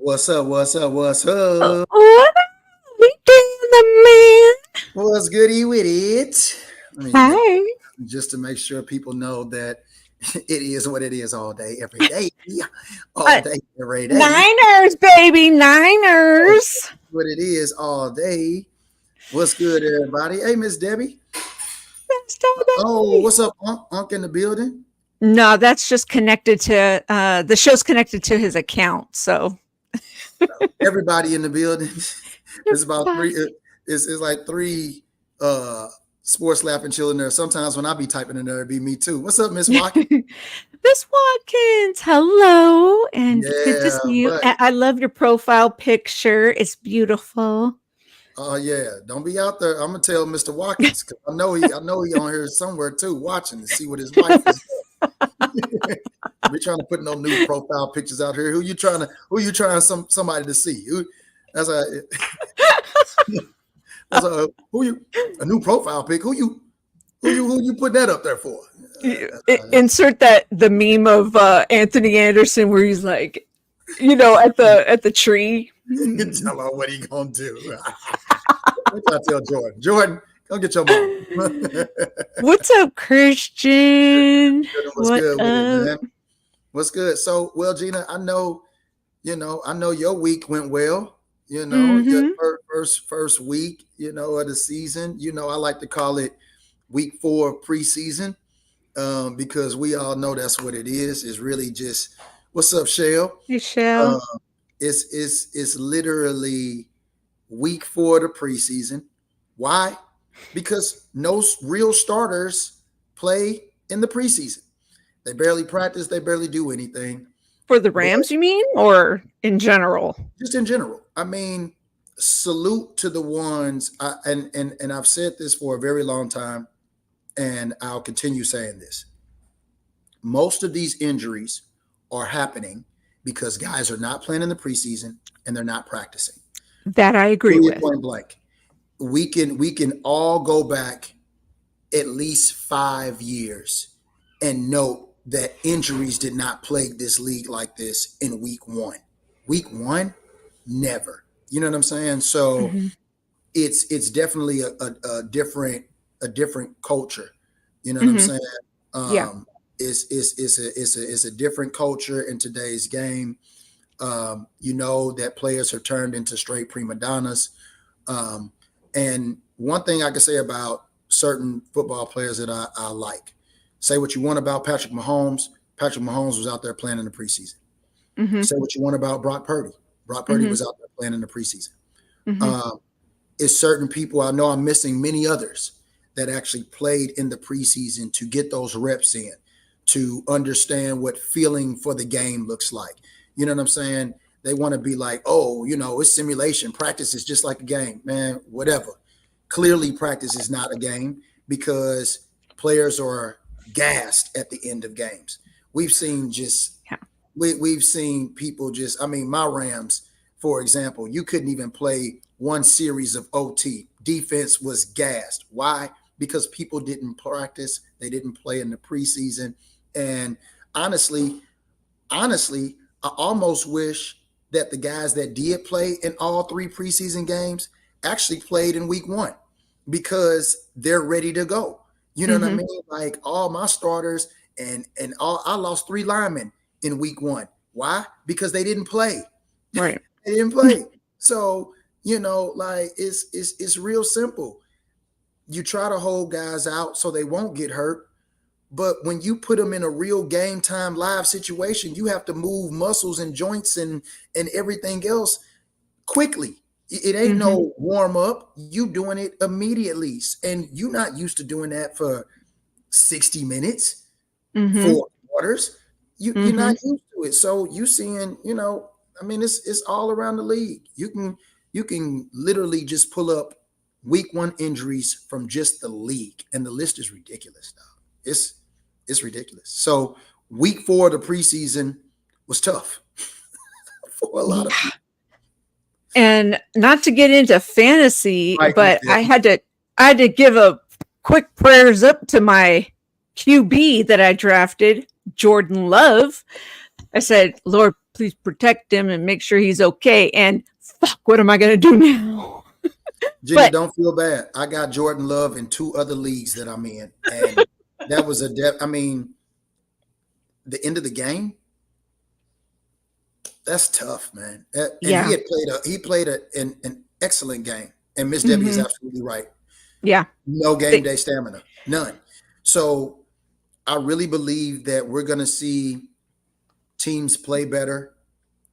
What's up? What's up? What's Oh, up? what are we doing, the What's goody with it? Let me man? make Hey. just to make sure people know that it is what it is all day, every day, all Uh, day, every day. Niners, baby, Niners. What it is all day. What's good, everybody? Hey, Miss Debbie. Best of Oh, the what's up, Unc in the building? No, that's just connected to the show's connected to his account. So Everybody in the building. It's about three. everybody. It's like three sports laughing children there. Sometimes when I be typing in there, it'd be me too. What's up, Miss Watkins? Miss Watkins, hello, and good to Yeah, see you. but I love your profile picture. It's beautiful. oh yeah, don't be out there. I'm gonna tell Mr. Watkins because I know he on here somewhere too, watching to see what his wife is doing. Be trying to put no new profile pictures out here. Who you trying somebody to see? That's a that's who you a new profile pic. Who you put that up there for? Insert that the meme of Anthony Anderson where he's like, at the tree. Tell her what he gonna do. What I tell Jordan? Jordan, go get your mom. What's up, Christian? What's What good with it, up? man? What's good? So, well, Gina, I know your week went well. Your Mm-hmm. first week, of the season. I like to call it week 4 of preseason, because we all know that's what it is. It's really just what's up, Shell. Michelle. Uh, it's literally week 4 of the preseason. Why? Because no real starters play in the preseason. They barely practice. They barely do anything. For the But Rams, you mean? Or in general? just in general, I mean, salute to the ones. And I've said this for a very long time, and I'll continue saying this. Most of these injuries are happening because guys are not playing in the preseason and they're not practicing. That I agree Period, with. point blank. We can all go back at least 5 years and note that injuries did not plague this league like this in week 1. Week 1, never. You know what I'm saying? So Mm-hmm. it's definitely a different culture. You know what I'm Mm-hmm. saying? Yeah. It's a different culture in today's game. You know that players are turned into straight prima donnas. Um, and one thing I can say about certain football players that I like, say what you want about Patrick Mahomes. Patrick Mahomes was out there playing in the preseason. Mm-hmm. Say what you want about Brock Purdy. Brock Purdy Mm-hmm. was out there playing in the preseason. Mm-hmm. Um, it's certain people, I know I'm missing many others that actually played in the preseason to get those reps in, to understand what feeling for the game looks like. You know what I'm saying? They want to be like, oh, it's simulation. Practice is just like a game, man, whatever. Clearly, practice is not a game because players are gassed at the end of games. We've seen just Yeah. we've seen people just, I mean, my Rams, for example, you couldn't even play one series of OT. Defense was gassed. Why? Because people didn't practice. They didn't play in the preseason. And honestly, I almost wish that the guys that did play in all 3 preseason games actually played in week 1 because they're ready to go. You know what I Mm-hmm. mean? Like all my starters and all I lost 3 linemen in week 1. Why? Because they didn't play. Right. They didn't play. So, like it's real simple. You try to hold guys out so they won't get hurt. But when you put them in a real game time live situation, you have to move muscles and joints and everything else quickly. It ain't Mm-hmm. no warm up. You doing it immediately. And you're not used to doing that for 60 minutes, Mm-hmm. 4 quarters. You're Mm-hmm. not used to it. So you seeing, I mean, it's all around the league. You can literally just pull up week 1 injuries from just the league, and the list is ridiculous. Though. It's ridiculous. So week 4 of the preseason was tough for a lot of Yeah. people. And not to get into fantasy, Right, Miss but Debbie. I had to give a quick prayers up to my QB that I drafted, Jordan Love. I said, Lord, please protect him and make sure he's okay. And fuck, what am I going to do now? Jenny, But don't feel bad. I got Jordan Love in two other leagues that I'm in, and that was a I mean, the end of the game. That's tough, man. And he yeah. had played an excellent game. And Miss Debbie is Hmm. absolutely right. Yeah. No game They, day stamina, none. So I really believe that we're going to see teams play better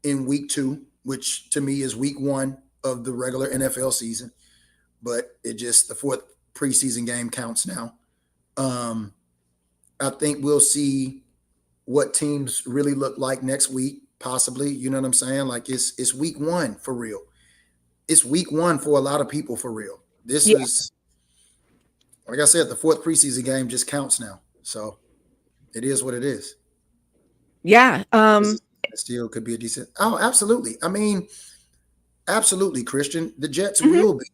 in week 2, which to me is week 1 of the regular NFL season. But it just the fourth preseason game counts now. Um, I think we'll see what teams really look like next week, possibly. You know what I'm saying? Like it's week 1 for real. It's week 1 for a lot of people for real. This yeah. is, like I said, the fourth preseason game just counts now. So it is what it is. Yeah. It still could be a decent. Oh, absolutely. I mean, absolutely, Christian. The Jets Hmm. will be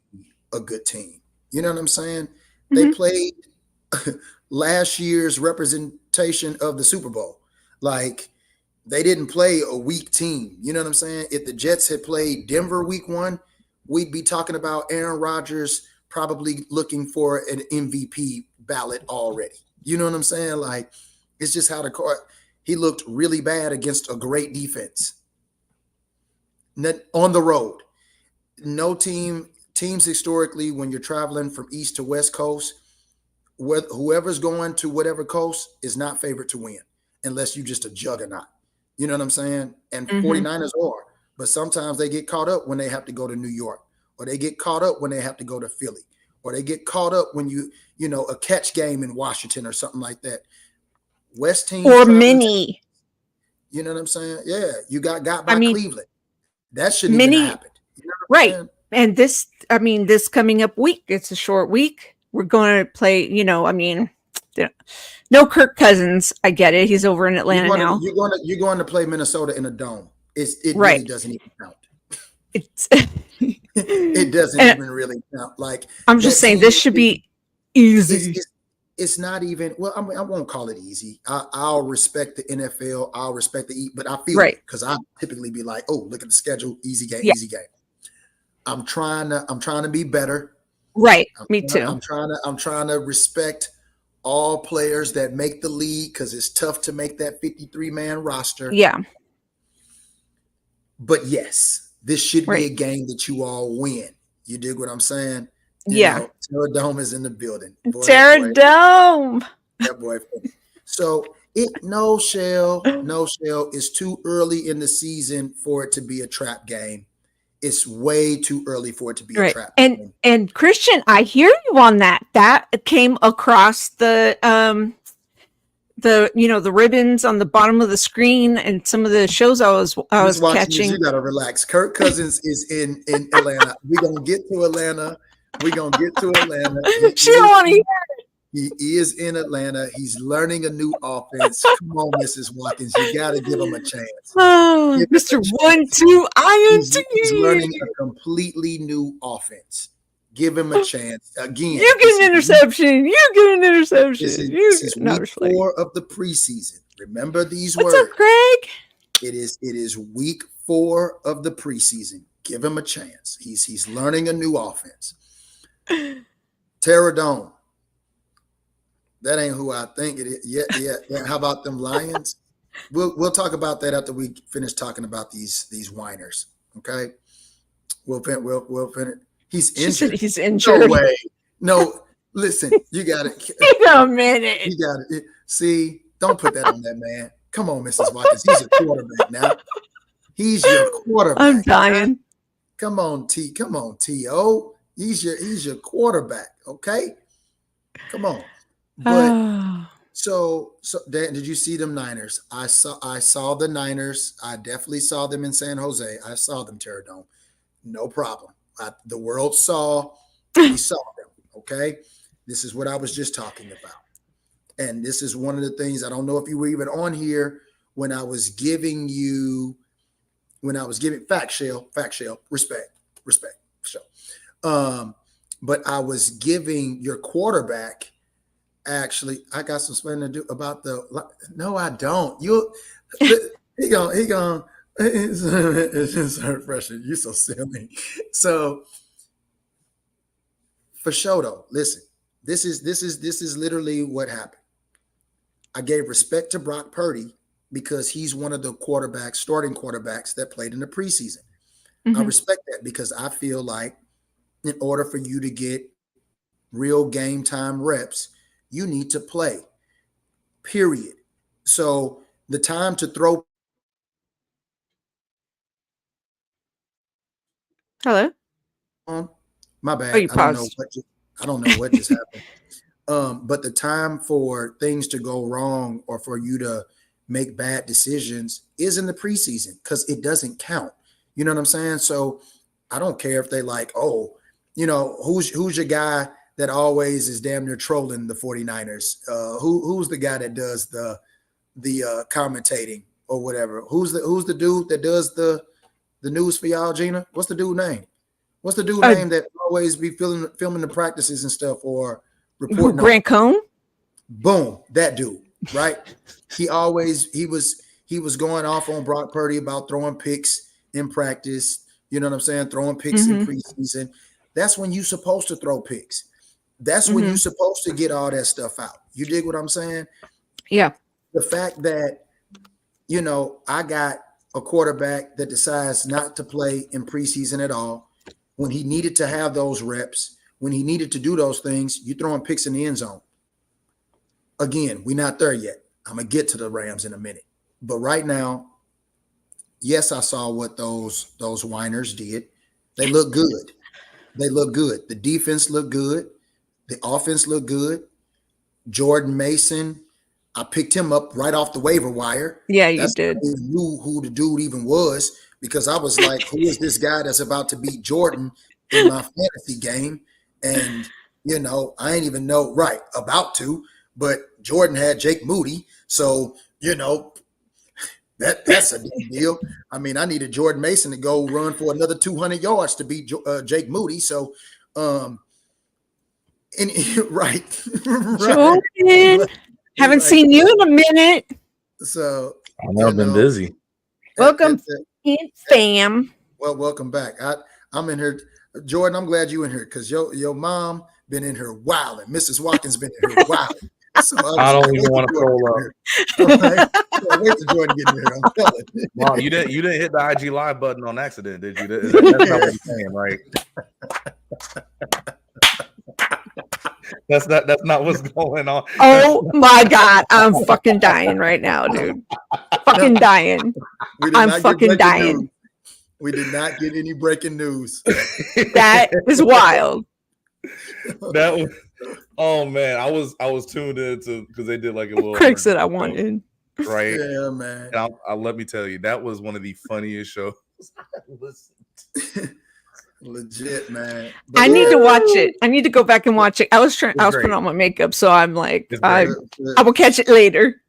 a good team. You know what I'm saying? They Hmm. played last year's representation of the Super Bowl. Like they didn't play a weak team. You know what I'm saying? If the Jets had played Denver week 1, we'd be talking about Aaron Rodgers probably looking for an MVP ballot already. You know what I'm saying? Like it's just how the court. He looked really bad against a great defense on the road. No teams historically when you're traveling from east to west coast, whoever's going to whatever coast is not favored to win unless you just a juggernaut. You know what I'm saying? And Hmm. 49ers are, but sometimes they get caught up when they have to go to New York, or they get caught up when they have to go to Philly, or they get caught up when a catch game in Washington or something like that. West teams Or traveling to, mini. you know what I'm saying? Yeah, you got I by mean, Cleveland. That shouldn't even have mini. happened. You know what I'm Right. saying? And this, I mean, this coming up week, it's a short week. We're going to play, I mean, no Kirk Cousins. I get it. He's over in You're Atlanta going to now. you're going to play Minnesota in a dome. It Right. really doesn't even count. It's, It doesn't and even really count. Like I'm just that saying team this should is be it's easy. it's, it's not even. Well, I mean, I won't call it easy. I'll respect the NFL. I'll respect but I feel you Right. because I typically be like, oh, look at the schedule, easy game, Yeah. easy game. I'm trying to be better. Right. Me too. I'm trying to respect all players that make the league because it's tough to make that 53-man roster. Yeah. But yes, this should be a Right. game that you all win. You dig what I'm saying? Yeah. Terror Dome is in the building. Boy, Pterodome. that boy. So no shell. It's too early in the season for it to be a trap game. It's way too early for it to be a Right. trap And game. and Christian, I hear you on that. That came across the ribbons on the bottom of the screen and some of the shows I Miss was Watkins, you catching. gotta relax. Kirk Cousins is in Atlanta. We're gonna get to Atlanta. We're gonna get to Atlanta. She don't want to hear. He is in Atlanta. He's learning a new offense. Come on, Mrs. Watkins. You got to give him a chance. Oh, Give him a Mr. One chance. Two He's learning INT. a completely new offense. Give him a chance. Again, You get an interception. You get an this interception. is You this is no, week just playing. 4 of the preseason. Remember these What's up, words. Craig? It is week 4 of the preseason. Give him a chance. He's learning a new offense. Terror Dome. That ain't who I think it is. Yeah. How about them Lions? We'll talk about that after we finish talking about these whiners. Okay. We'll finish. He's She said injured. he's No injured. way. No. Listen, you got it. Wait a minute. You got it. See, don't put that on that man. Come on, Mrs. Watkins. He's a quarterback now. He's your quarterback. I'm dying. Okay? Come on, T.O. He's your quarterback. Okay. Come on. But so Dan, did you see them Niners? I saw the Niners. I definitely saw them in San Jose. I saw them, Terror Dome. No problem. The world saw. We saw them. Okay. This is what I was just talking about. And this is one of the things, I don't know if you were even on here when I was giving fact shell, respect. So, but I was giving your quarterback. Actually, I got some explaining to do about no, I don't. he gonna it's just her pressure. You so silly. So for sure though, listen, this is literally what happened. I gave respect to Brock Purdy because he's one of the quarterbacks, starting quarterbacks that played in the preseason. I Mhm. respect that because I feel like in order for you to get real game time reps, you need to play. Period. So the time to throw picks and stuff like that, Hello? my Oh, bad. you paused. I don't know what just happened. But the time for things to go wrong or for you to make bad decisions is in the preseason because it doesn't count. You know what I'm saying? So I don't care if they like, oh, who's your guy that always is damn near trolling the 49ers? Who's the guy that does the commentating or whatever? Who's the dude that does the news for y'all, Gina? What's the dude name? What's the dude Uh, name that always be filming the practices and stuff or who, reporting on? Grant Cohn? Boom, that dude, right? He was going off on Brock Purdy about throwing picks in practice. You know what I'm saying? Throwing picks in Mhm. preseason. That's when you're supposed to throw picks. That's when you're Mhm. supposed to get all that stuff out. You dig what I'm saying? Yeah. The fact that I got a quarterback that decides not to play in preseason at all when he needed to have those reps, when he needed to do those things, you throwing picks in the end zone. Again, we're not there yet. I'm gonna get to the Rams in a minute. But right now, yes, I saw what those whiners did. They look good. They look good. The defense looked good. The offense looked good. Jordan Mason, I picked him up right off the waiver wire. Yeah, you That's did. I didn't even knew who the dude even was because I was like, who is this guy that's about to beat Jordan in my fantasy game? And I ain't even know right about to, but Jordan had Jake Moody, so that's a done deal. I mean, I needed Jordan Mason to go run for another 200 yards to beat Jake Moody. So, um, and right, right. Jordan, He's haven't like, seen you in a minute. so I know I've been busy. Welcome, at, fam. well, welcome back. I'm in here, Jordan. I'm glad you in here because your mom been in here wilding. Mrs. Watkins been in here wilding. So I I was like, don't even wait till want to Jordan scroll get in up. here. I'm like, yeah, wait till Jordan get in here. I'm telling you. Mom, you didn't hit the IG live button on accident, did you? That's not what you're saying, right? That's not what's going on. Oh my god, I'm fucking dying right now, dude. Fucking dying. We did I'm not get fucking breaking dying. news. We did not get any breaking news. That is wild. That was, oh man, I was tuned in to because they did like a little Craig said I emergency show, wanted. right? Yeah, man. And let me tell you, that was one of the funniest shows I listened. Legit, man. I But need yeah, to watch it. I need to go back and watch it. I was It's putting great. on my makeup, so I'm like, It's I great. I will catch it later.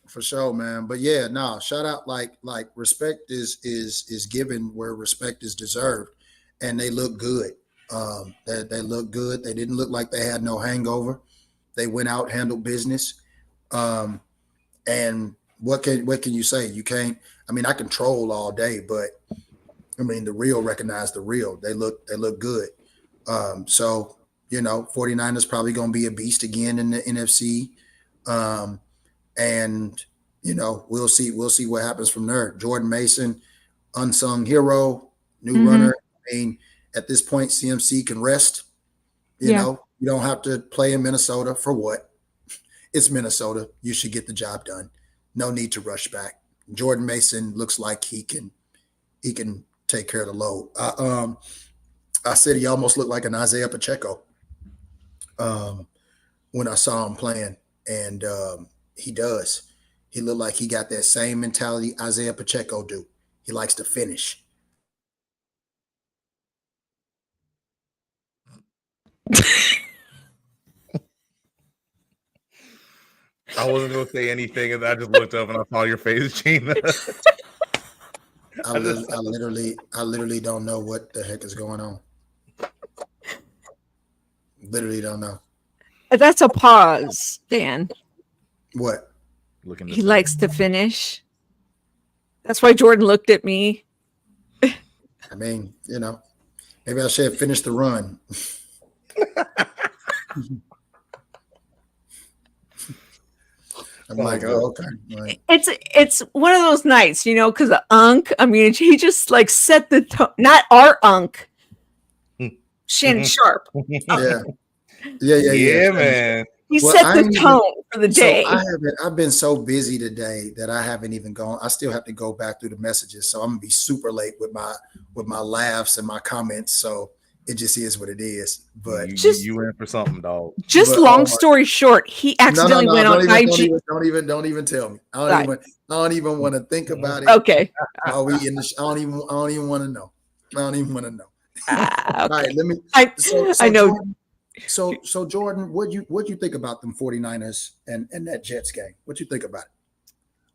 for sure, man. But yeah, no, shout out like respect is given where respect is deserved, and they look good. They look good. They didn't look like they had no hangover. They went out, handled business. Um, and what can you say? You can't. I mean, I can troll all day, but I mean, the real recognize the real. They look good. So 49ers probably going to be a beast again in the NFC. Um, and we'll see what happens from there. Jordan Mason, unsung hero, new Mm-hmm. runner. I mean, at this point, CMC can rest. Yeah. You don't have to play in Minnesota for what? It's Minnesota. You should get the job done. No need to rush back. Jordan Mason looks like he can take care of the load. I said he almost looked like an Isaiah Pacheco um, when I saw him playing, and he does. He looked like he got that same mentality Isaiah Pacheco do. He likes to finish. I wasn't gonna say anything, and I just looked up and I saw your face, Gina. I literally don't know what the heck is going on. Literally don't know That's a pause, Dan. what. Looking He likes to finish. That's why Jordan looked at me. I mean, maybe I should have finished the run. I'm like, oh, okay. Right. It's one of those nights, because Unc, I mean, he just like set the tone. Not our Unc, Shannon Sharp. Yeah, man. He set the tone for the day. I've been so busy today that I haven't even gone. I still have to go back through the messages, so I'm gonna be super late with my laughs and my comments. So it just is what it is. But you in for something, dog. Long story short, he accidentally went on IG. Don't even tell me. I don't even want to think about it. Okay. Are we in the? I don't even want to know. I don't even want to know. Okay. All right, let me. I know. Jordan, so Jordan, what you think about them 49ers and that Jets game? What you think about it?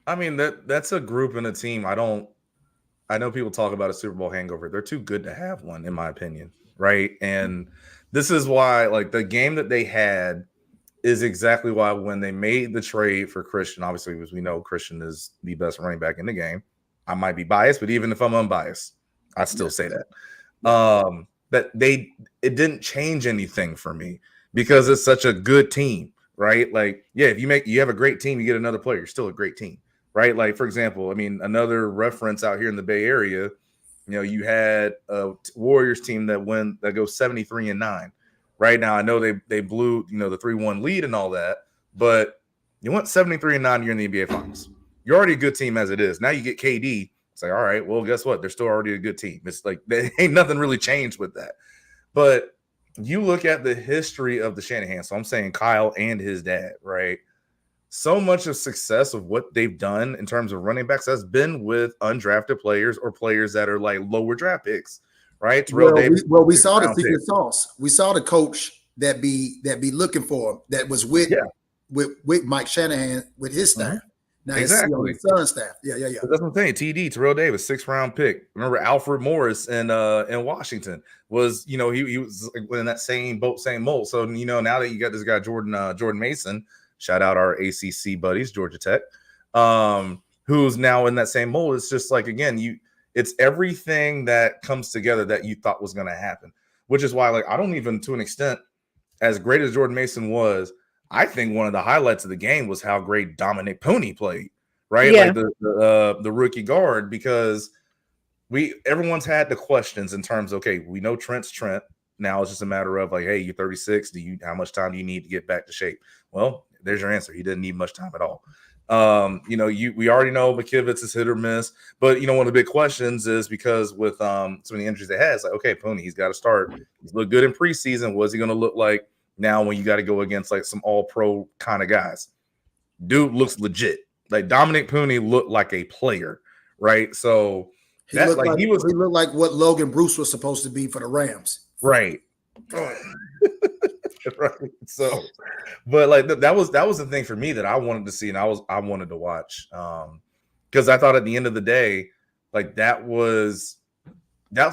I mean, that's a group and a team. I know people talk about a Super Bowl hangover. They're too good to have one, in my opinion. Right. And this is why, like, the game that they had is exactly why when they made the trade for Christian, obviously, because we know Christian is the best running back in the game. I might be biased, but even if I'm unbiased, I still say that. That it didn't change anything for me because it's such a good team, right? Like, yeah, if you have a great team, you get another player, you're still a great team, right? Like, for example, I mean, another reference out here in the Bay Area, you had a Warriors team that goes 73-9. Right now, I know they blew the 3-1 lead and all that, but you went 73-9. You're in the NBA Finals. You're already a good team as it is. Now you get KD. It's like, all right, well, guess what? They're still already a good team. It's like there ain't nothing really changed with that. But you look at the history of the Shanahan. So I'm saying Kyle and his dad, right? So much of success of what they've done in terms of running backs has been with undrafted players or players that are like lower draft picks, right? Davis. We saw the secret sauce. We saw the coach that be looking for him. That was with Mike Shanahan with his staff. Mm-hmm. Now exactly. his son's staff. Yeah. That's what I'm saying. TD, Terrell Davis, 6th round pick. Remember Alfred Morris in Washington was, he was in that same boat, same mold. So, now that you got this guy, Jordan Mason, shout out our ACC buddies, Georgia Tech, who's now in that same mold. It's just like, again, it's everything that comes together that you thought was going to happen, which is why, like, I don't even, to an extent, as great as Jordan Mason was, I think one of the highlights of the game was how great Dominic Pony played, right? Yeah. Like the rookie guard, because everyone's had the questions in terms of, okay, we know Trent's Trent. Now it's just a matter of like, hey, you're 36. How much time do you need to get back to shape? Well, there's your answer. He didn't need much time at all. We already know McKivitz is hit or miss, but one of the big questions is because with some of the injuries they had, it's like, okay, Pony, he's got to start. He's looked good in preseason. What's he going to look like now when you got to go against like some all-pro kind of guys? Dude looks legit. Like Dominic Pony looked like a player, right? So he looked like what Logan Bruce was supposed to be for the Rams, right? Right. So, but like that was the thing for me that I wanted to see and I wanted to watch, because I thought at the end of the day, like that's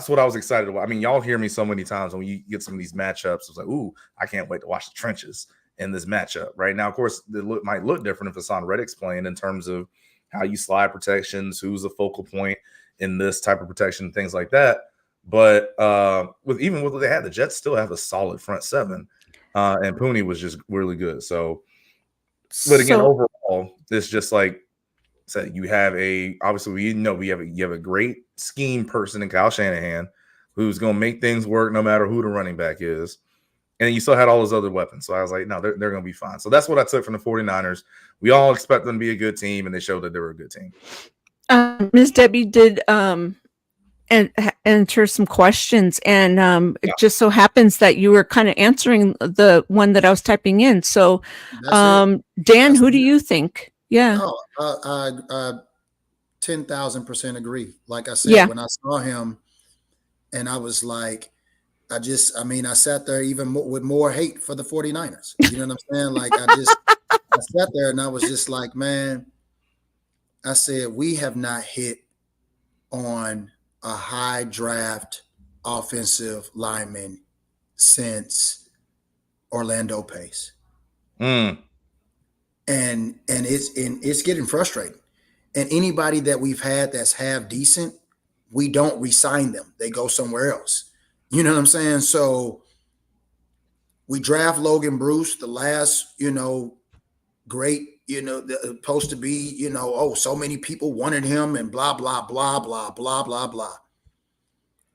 what I was excited about. I mean, y'all hear me so many times when you get some of these matchups. It's like, ooh, I can't wait to watch the trenches in this matchup. Right now, of course, might look different if Hassan Reddick's playing in terms of how you slide protections, who's the focal point in this type of protection, things like that. But with what they had, the Jets still have a solid front seven, and Pooney was just really good. So, but again, overall, it's just like said, you have you have a great scheme person in Kyle Shanahan who's going to make things work no matter who the running back is. And you still had all those other weapons. So I was like, no, they're going to be fine. So that's what I took from the 49ers. We all expect them to be a good team, and they showed that they were a good team. Ms. Debbie did enter some questions, and it just so happens that you were kind of answering the one that I was typing in. So, Dan, who do you think? Yeah. Oh, 10,000% agree. Like I said, when I saw him, and I was like, I sat there even with more hate for the 49ers. You know what I'm saying? Like I sat there and I was just like, man, I said, we have not hit on a high draft offensive lineman since Orlando Pace. Mm. And it's getting frustrating. And anybody that we've had that's half decent, we don't re-sign them. They go somewhere else. You know what I'm saying? So we draft Logan Bruce, the last, great, supposed to be, so many people wanted him and blah, blah, blah, blah, blah, blah, blah.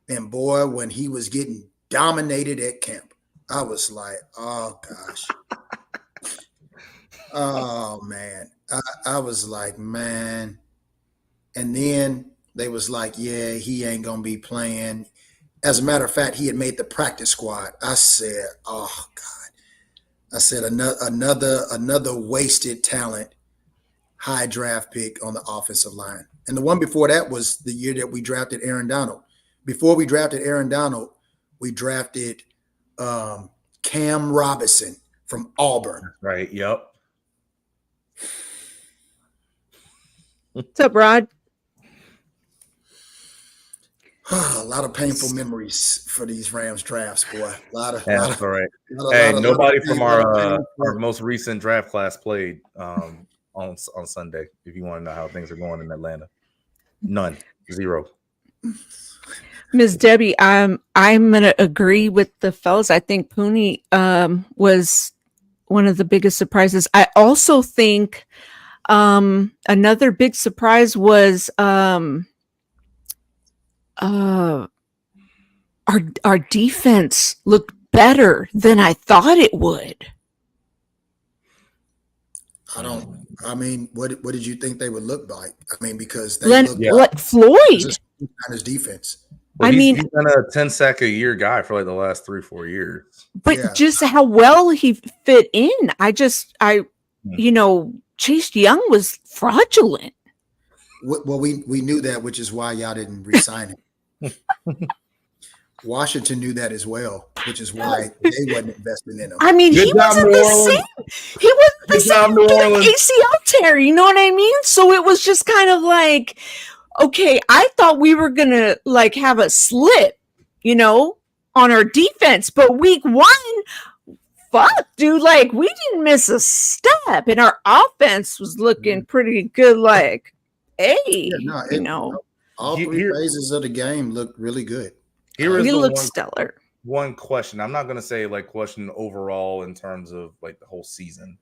And boy, when he was getting dominated at camp, I was like, oh gosh. Oh man. I was like, man. And then they was like, yeah, he ain't gonna be playing. As a matter of fact, he had made the practice squad. I said, oh God. I said another wasted talent, high draft pick on the offensive line. And the one before that was the year that we drafted Aaron Donald. Before we drafted Aaron Donald, we drafted Cam Robinson from Auburn. Right. Yep. What's up, Rod? A lot of painful memories for these Rams drafts, boy. That's all right. Hey, nobody from our most recent draft class played on Sunday. If you want to know how things are going in Atlanta, none, 0. Ms. Debbie, I'm gonna agree with the fellas. I think Pooney was one of the biggest surprises. I also think another big surprise was our defense looked better than I thought it would. I mean, what did you think they would look like? I mean, because they look Floyd. His defense. Well, he's been a 10 sack a year guy for like the last 3-4 years. But just how well he fit in. Chase Young was fraudulent. Well, we knew that, which is why y'all didn't re-sign him. Washington knew that as well, which is why they wasn't investing in him. I mean, he wasn't the same. He wasn't the same doing ACL tear. You know what I mean? So it was just kind of like, okay, I thought we were gonna like have a slip, on our defense, but week 1, fuck, dude, like we didn't miss a step, and our offense was looking pretty good. Like, hey, all 3 phases of the game looked really good. We looked stellar. One question. I'm not going to say like question overall in terms of like the whole season,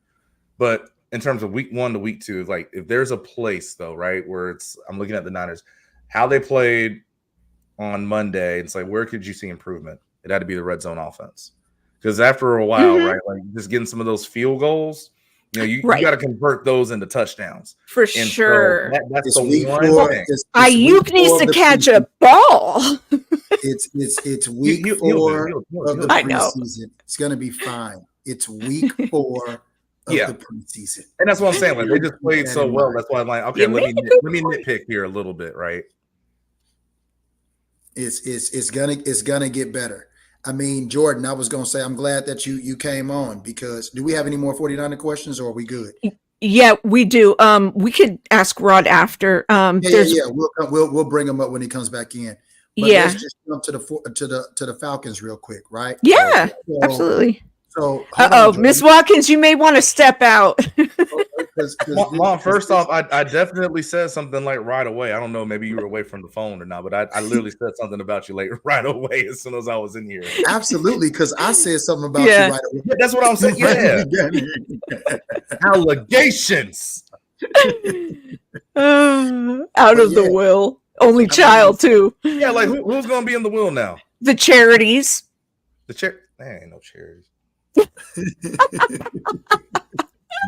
but in terms of week 1 to week 2, like if there's a place though, right, where I'm looking at the Niners, how they played on Monday. It's like, where could you see improvement? It had to be the red zone offense. Because after a while, right, like just getting some of those field goals, you got to convert those into touchdowns. For sure. So that's the one thing. Ayuk needs to catch a ball. It's week 4 of the preseason. It's going to be fine. It's week 4 of the preseason. And that's what I'm saying. Like they just played so well. That's why I'm like, okay, let me nitpick here a little bit, right? It's gonna get better. I mean, Jordan, I was going to say, I'm glad that you came on, because do we have any more 49er questions, or are we good? Yeah, we do. We could ask Rod after. We'll bring him up when he comes back in. But let's just jump to the Falcons real quick, right? Yeah, absolutely. So, Miss Watkins, you may want to step out. Mom, first off, I definitely said something like right away. I don't know, maybe you were away from the phone or not, but I literally said something about you like right away as soon as I was in here. Absolutely, because I said something about you right away. Yeah, that's what I'm saying. Yeah. Allegations. Out of the will. Only child, too. Yeah, like who's going to be in the will now? The charities. There ain't no charities.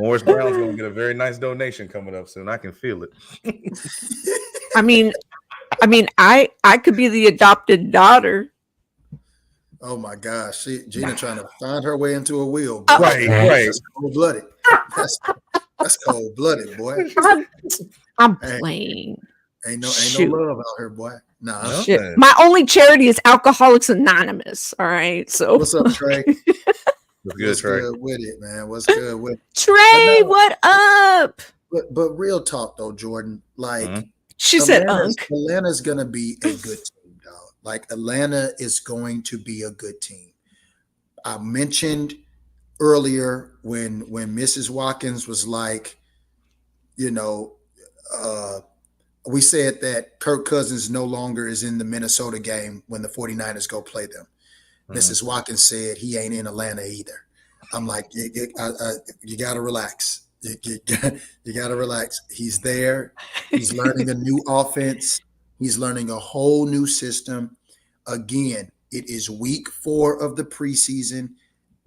Morris Brown's going to get a very nice donation coming up soon. I can feel it. I mean, I could be the adopted daughter. Oh my gosh, Gina trying to find her way into a will. Right. That's cold-blooded. That's cold-blooded, boy. I'm playing. Ain't no love out here, boy. Nah. Shit. My only charity is Alcoholics Anonymous. All right. So what's up, Trey? What's good with it, man? What's good with it? Trey? What up? But real talk though, Jordan. Like she said, Atlanta's gonna be a good team, dog. Like Atlanta is going to be a good team. I mentioned earlier when Mrs. Watkins was like, we said that Kirk Cousins no longer is in the Minnesota game when the 49ers go play them. Mrs. Watkins said he ain't in Atlanta either. I'm like, you got to relax. You got to relax. He's there. He's learning a new offense. He's learning a whole new system. Again, it is week 4 of the preseason.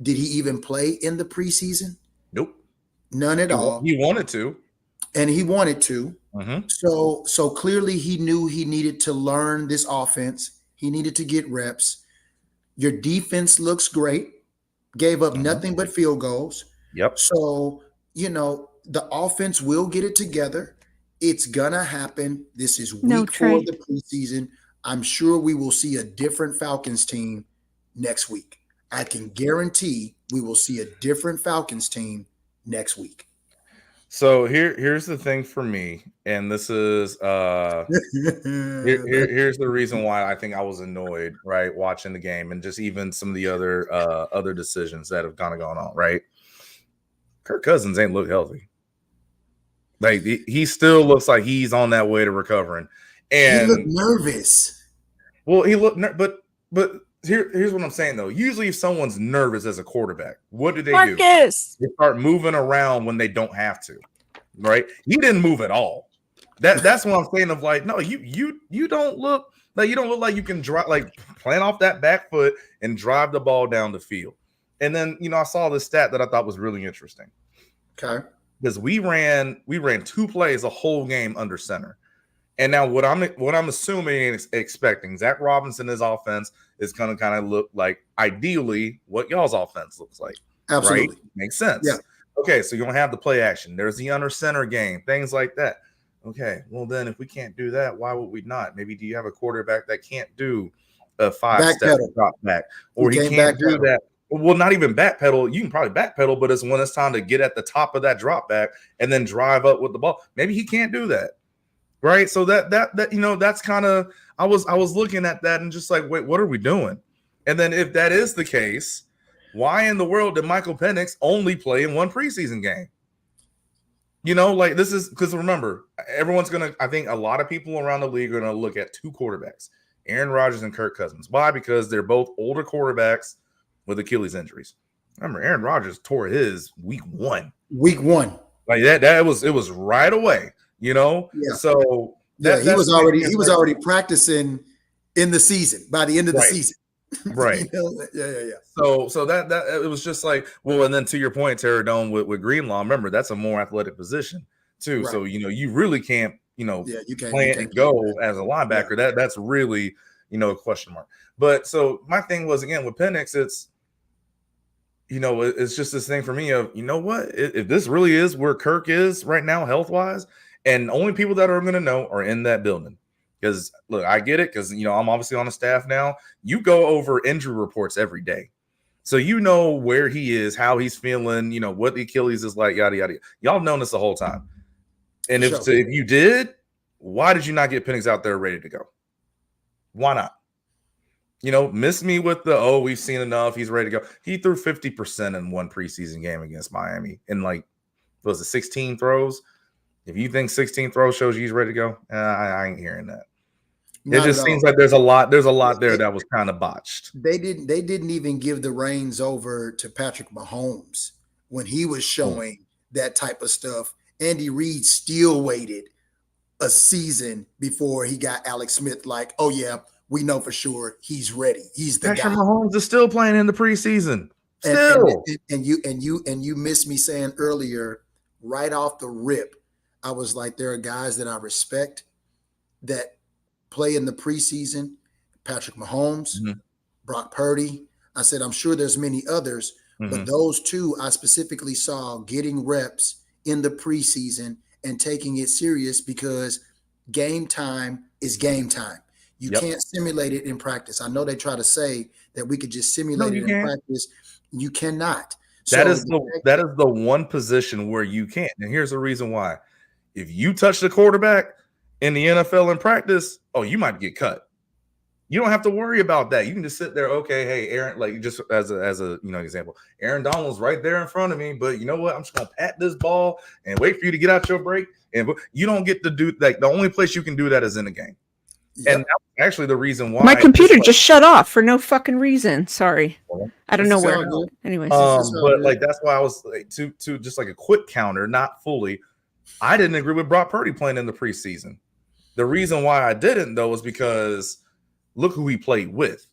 Did he even play in the preseason? Nope. None at all. He wanted to. And he wanted to. Mm-hmm. So clearly he knew he needed to learn this offense. He needed to get reps. Your defense looks great. Gave up nothing but field goals. Yep. So, the offense will get it together. It's going to happen. This is week 4 of the preseason. I'm sure we will see a different Falcons team next week. I can guarantee we will see a different Falcons team next week. So here's the thing for me, and this is here's the reason why I think I was annoyed, right, watching the game, and just even some of the other decisions that have kind of gone on, right? Kirk Cousins ain't look healthy. Like he still looks like he's on that way to recovering, and he looked nervous. Well, he looked, but here's what I'm saying though. Usually, if someone's nervous as a quarterback, what do? They start moving around when they don't have to, right? He didn't move at all. That's what I'm saying. Of like, no, you don't look like you can drive, like plant off that back foot and drive the ball down the field. And then I saw this stat that I thought was really interesting. Okay, because we ran 2 plays a whole game under center. And now what I'm assuming and expecting, Zach Robinson, his offense is going to kind of look like ideally what y'all's offense looks like. Absolutely. Right? Makes sense. Yeah. Okay, so you don't have the play action. There's the under center game, things like that. Okay, well then if we can't do that, why would we not? Maybe do you have a quarterback that can't do a 5-step drop back? Or he can't do that. Well, not even backpedal. You can probably backpedal, but it's when it's time to get at the top of that drop back and then drive up with the ball. Maybe he can't do that. Right. So that's kind of I was looking at that and just like, wait, what are we doing? And then if that is the case, why in the world did Michael Penix only play in 1 preseason game? Like this is because remember, I think a lot of people around the league are going to look at 2 quarterbacks, Aaron Rodgers and Kirk Cousins. Why? Because they're both older quarterbacks with Achilles injuries. Remember, Aaron Rodgers tore his week 1. Week 1. Like it was right away. Yeah. So he was already practicing in the season by the end of the season. Right. Yeah. So that it was just like, well, and then to your point, Terradome with Greenlaw, remember that's a more athletic position too. Right. So you really can't play and go as a linebacker. Yeah. That's really a question mark. But so my thing was again with Penix, it's it's just this thing for me of what, if this really is where Kirk is right now health wise. And only people that are going to know are in that building. Because, look, I get it because, I'm obviously on the staff now. You go over injury reports every day. So you know where he is, how he's feeling, what the Achilles is like, yada, yada. Y'all have known this the whole time. And if you did, why did you not get Penix out there ready to go? Why not? Miss me with we've seen enough. He's ready to go. He threw 50% in 1 preseason game against Miami. And, what was it, 16 throws? If you think 16 throws shows you he's ready to go, I ain't hearing that. It just seems like there's a lot there that was kind of botched. They didn't even give the reins over to Patrick Mahomes when he was showing that type of stuff. Andy Reid still waited a season before he got Alex Smith like, oh yeah, we know for sure he's ready. He's the Patrick guy. Mahomes is still playing in the preseason. Still. And you missed me saying earlier, right off the rip, I was like, there are guys that I respect that play in the preseason. Patrick Mahomes, Brock Purdy. I said, I'm sure there's many others, but those 2 I specifically saw getting reps in the preseason and taking it serious because game time is game time. You can't simulate it in practice. I know they try to say that we could just simulate it in practice. You cannot. That is the one position where you can't. And here's the reason why. If you touch the quarterback in the NFL in practice, you might get cut. You don't have to worry about that. You can just sit there. Okay, hey, Aaron, like just as a example, Aaron Donald's right there in front of me. But you know what? I'm just gonna pat this ball and wait for you to get out your break. And you don't get to do like the only place you can do that is in the game. Yep. And that's actually the reason why my computer just shut off for no fucking reason. Sorry, I don't know where. Anyways, but like that's why I was like, to just like a quick counter, not fully. I didn't agree with Brock Purdy playing in the preseason. The reason why I didn't though was because look who he played with.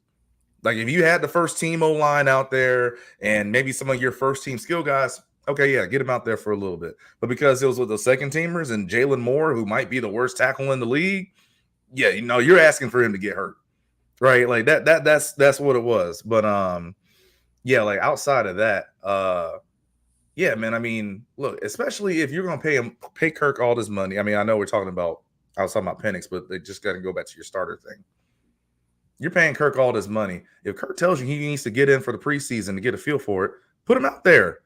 Like if you had the first team O-line out there and maybe some of your first team skill guys, okay, yeah, get him out there for a little bit. But because it was with the second teamers and Jalen Moore, who might be the worst tackle in the league, yeah, you're asking for him to get hurt, right? Like that's what it was. But yeah, like outside of that, yeah, man. I mean, look, especially if you're gonna pay Kirk all this money. I mean, I know I was talking about Penix, but they just got to go back to your starter thing. You're paying Kirk all this money. If Kirk tells you he needs to get in for the preseason to get a feel for it, put him out there.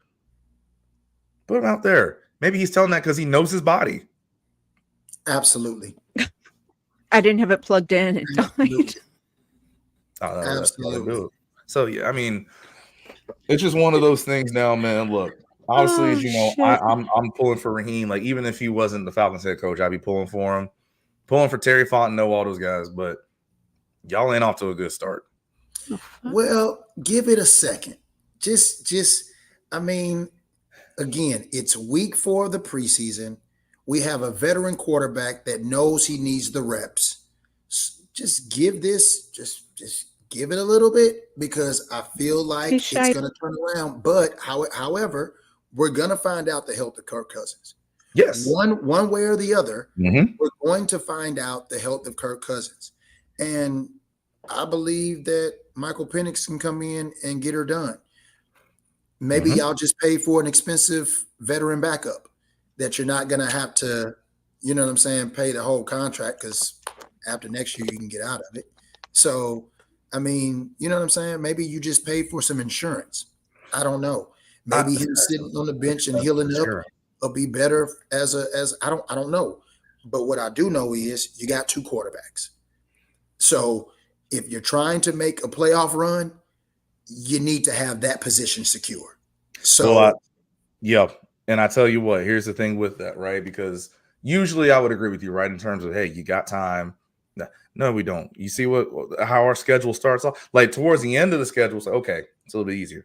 Put him out there. Maybe he's telling that because he knows his body. Absolutely. I didn't have it plugged in. It died. Absolutely. So yeah, I mean, it's just one of those things now, man. Look, obviously, as you know, I'm pulling for Raheem. Like even if he wasn't the Falcons head coach, I'd be pulling for him, pulling for Terry Fontenot, all those guys. But y'all ain't off to a good start. Well, give it a second. Just, I mean, again, it's week 4 of the preseason. We have a veteran quarterback that knows he needs the reps. Just give this, just give it a little bit because I feel like it's going to turn around. But however, we're going to find out the health of Kirk Cousins. Yes. One way or the other, we're going to find out the health of Kirk Cousins. And I believe that Michael Penix can come in and get her done. Maybe y'all just pay for an expensive veteran backup that you're not going to have to, you know what I'm saying, pay the whole contract because after next year you can get out of it. So, I mean, you know what I'm saying? Maybe you just pay for some insurance. I don't know. Maybe him sitting on the bench and healing up will be better as I don't know. But what I do know is you got 2 quarterbacks. So if you're trying to make a playoff run, you need to have that position secure. So, yeah. And I tell you what, here's the thing with that, right? Because usually I would agree with you, right? In terms of, hey, you got time. No, we don't. You see how our schedule starts off? Like towards the end of the schedule, it's like, okay, it's a little bit easier.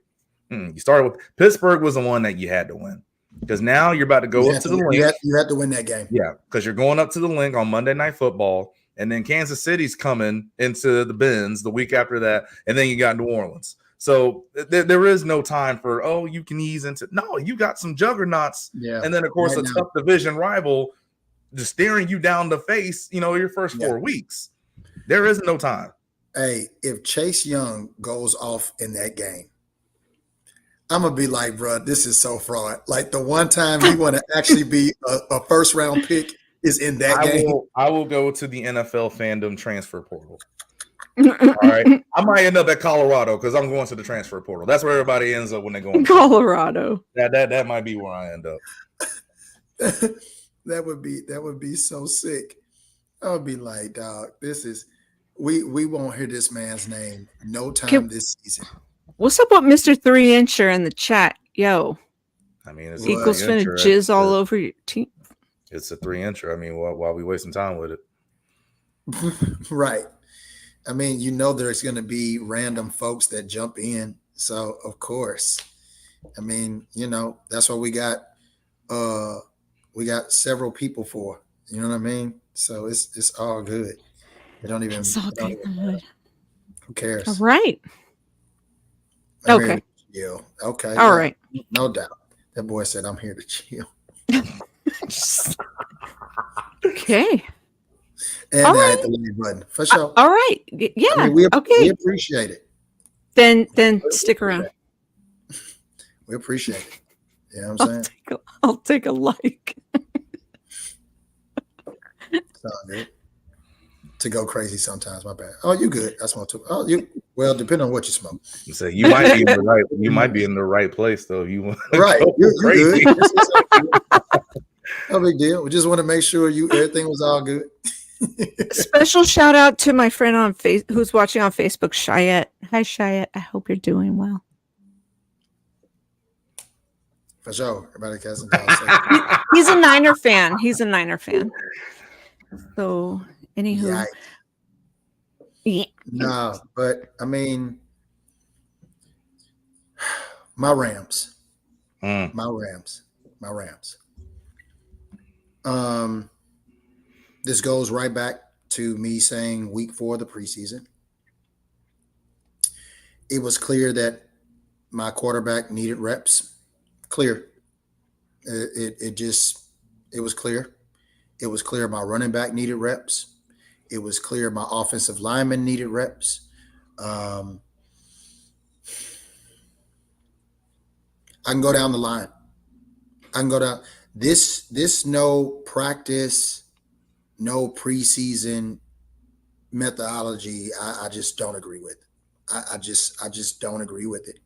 You started with Pittsburgh was the one that you had to win. Because now you're about to go up to the link. You have to win that game. Yeah, because you're going up to the link on Monday Night Football. And then Kansas City's coming into the bins the week after that. And then you got New Orleans. So there is no time for, you can ease into. No, you got some juggernauts. Yeah. And then, of course, tough division rival just staring you down the face, your first 4 weeks. There is no time. Hey, if Chase Young goes off in that game, I'm going to be like, bro, this is so fraud. Like the one time you want to actually be a first-round pick is in that game. I will go to the NFL fandom transfer portal. All right. I might end up at Colorado because I'm going to the transfer portal. That's where everybody ends up when they go in Colorado. That might be where I end up. That would be so sick. I would be like, dog, this is we won't hear this man's name no time this season. What's up with Mr. 3-incher in the chat? Yo. I mean, it's Eagles finna jizz all over your team. It's a 3-incher. I mean, why are we wasting time with it? Right. I mean, there's going to be random folks that jump in. So, of course, I mean, that's what we got several people for. You know what I mean? So it's all good. They don't even. It's all good. Who cares? All right. Okay. Chill. Okay. All right. No doubt. That boy said, "I'm here to chill." Okay. And all I hit the like button for sure. All right. Yeah. I mean, we appreciate it. Then stick around. We appreciate it. You know what I'm saying? I'll take a like. It's all good. To go crazy sometimes, my bad. Oh, you good? I smoke too. Oh, well, depending on what you smoke. So you might be in the right. You might be in the right place though. If you want right? You're good. No big deal. We just want to make sure everything was all good. Special shout out to my friend on who's watching on Facebook, Cheyette. Hi, Cheyette. I hope you're doing well. For sure. Everybody casting He's a Niner fan. So, anywho. Yeah. No, but I mean, my Rams. My Rams. This goes right back to me saying week 4 of the preseason. It was clear that my quarterback needed reps. Clear. It was clear. It was clear my running back needed reps. It was clear my offensive lineman needed reps. I can go down the line. This no practice, no preseason methodology. I just don't agree with. I just don't agree with it.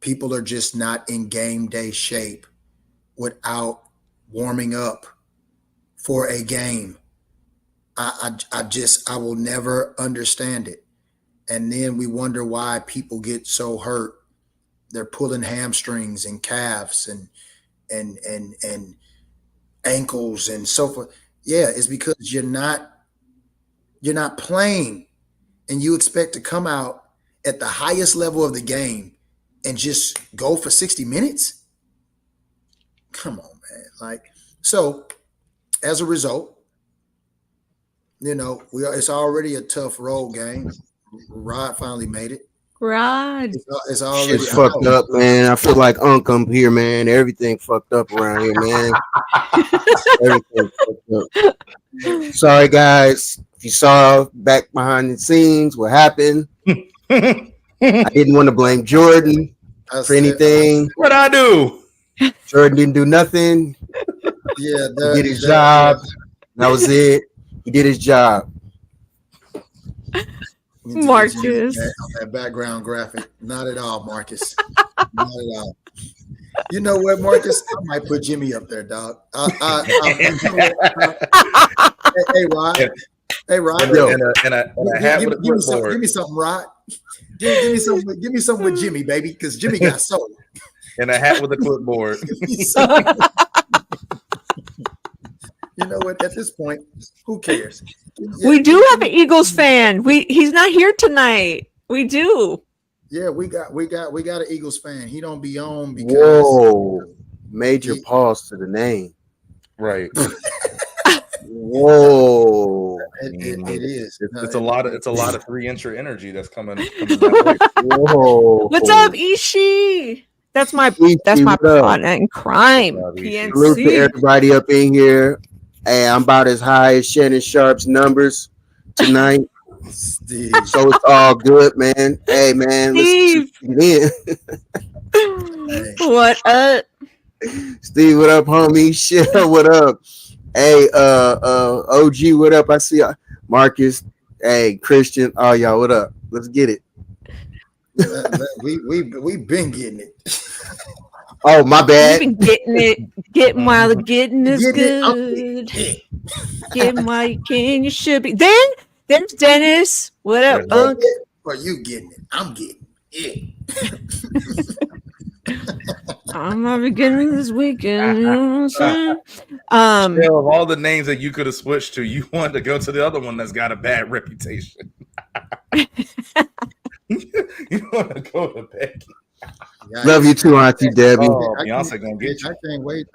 People are just not in game day shape without warming up for a game. I will never understand it. And then we wonder why people get so hurt. They're pulling hamstrings and calves and ankles and so forth. Yeah, it's because you're not playing, and you expect to come out at the highest level of the game and just go for 60 minutes. Come on, man. So as a result, it's already a tough road game. Rod finally made it. Rod. It's already shit's fucked up, man. I feel like up here, man. Everything fucked up around here, man. Everything fucked up. Sorry, guys. If you saw back behind the scenes what happened, I didn't want to blame Jordan for anything. What'd I do? Jordan didn't do nothing. Yeah, he did his job. That was it. He did his job. Marcus. That background graphic. Not at all, Marcus. Not at all. You know what, Marcus? I might put Jimmy up there, dog. Hey, Rod. Hey, Rod. Give me something, Rod. Give me something with Jimmy, baby, because Jimmy got sold. And a hat with a clipboard. You know what? At this point, who cares? We do have an Eagles fan. He's not here tonight. We do. Yeah, we got an Eagles fan. He don't be on because major pause to the name. Right. Whoa. It is. It's a lot of 3-incher energy that's coming. Whoa. What's up, Ishi? That's my partner in crime. PNC. Salute to everybody up in here. Hey, I'm about as high as Shannon Sharp's numbers tonight. Steve. So it's all good, man. Hey, man. Steve. What up? Steve, what up, homie? Shit, what up? Hey, OG, what up? I see Marcus. Hey, Christian. Oh, y'all, what up? Let's get it. We been getting it. Oh, my bad. We've been getting it. Getting while the getting is good. Getting while you can. You should be. Then there's Dennis. What up, Unc? Are you getting it? I'm getting it. I'm not beginning this weekend. You know what I'm saying? Of all the names that you could have switched to, you wanted to go to the other one that's got a bad reputation. You want to go to Becky. Love you too, Auntie Debbie. Beyonce gonna get you.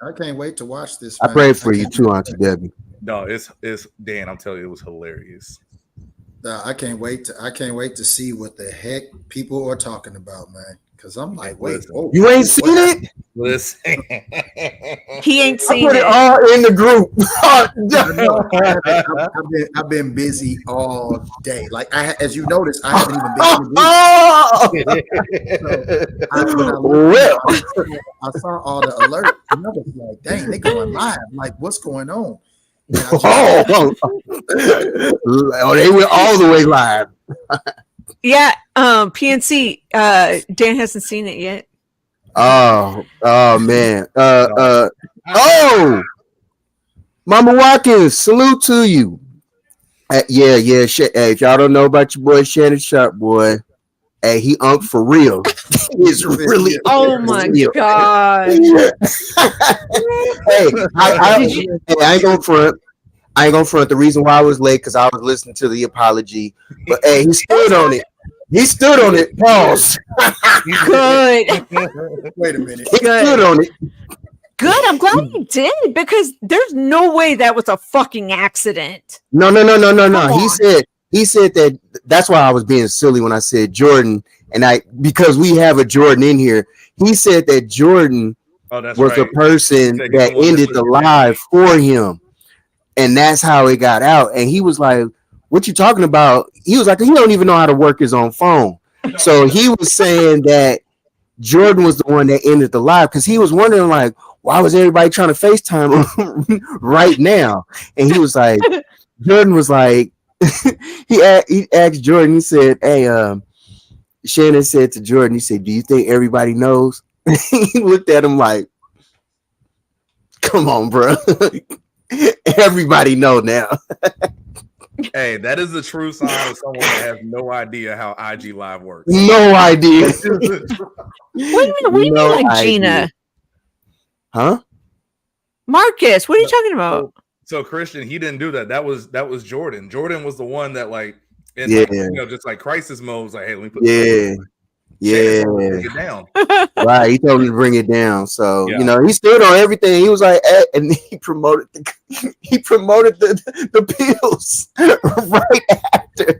I can't wait to watch this. I pray for you too, Auntie Debbie. No, it's Dan. I'm telling you, it was hilarious. I can't wait to see what the heck people are talking about, man. Because I'm like, wait, you ain't seen it? Listen, he ain't seen I put it all in the group. I've been busy all day. Like as you notice, I haven't even been in the group. I saw all the alerts. And I was like, dang, they going live. Like, what's going on? They went all the way live. Yeah, PNC. Dan hasn't seen it yet. Oh man. Oh, Mama Watkins, salute to you. Yeah. Hey, if y'all don't know about your boy Shannon Sharp, boy, hey, he for real. He's really Oh my real. god. Hey, I ain't gonna front. I ain't gonna front. The reason why I was late because I was listening to the apology. But hey, he stood on it. He stood on it. Pause. Good. Wait a minute. He stood on it. Good. I'm glad you did because there's no way that was a fucking accident. No. Come He said that. That's why I was being silly when I said Jordan, and because we have a Jordan in here. He said that Jordan was the person that ended the live for him, and that's how it got out. And he was like, "What you talking about?" He was like, "He don't even know how to work his own phone." So he was saying that Jordan was the one that ended the live because he was wondering like, why was everybody trying to FaceTime right now? And he was like, Jordan was like, he asked Jordan, he said, hey, Shannon said to Jordan, he said, do you think everybody knows? He looked at him like, come on, bro. Everybody know now. Hey, that is the true sign of someone that has no idea how IG Live works. No idea. What do you mean like Gina? Huh? Marcus, what are you talking about? So Christian, he didn't do that. That was Jordan. Jordan was the one that like, just like crisis mode was like, hey, let me put bring it down. Right, he told me to bring it down. So he stood on everything. He was like, and he promoted the pills right after.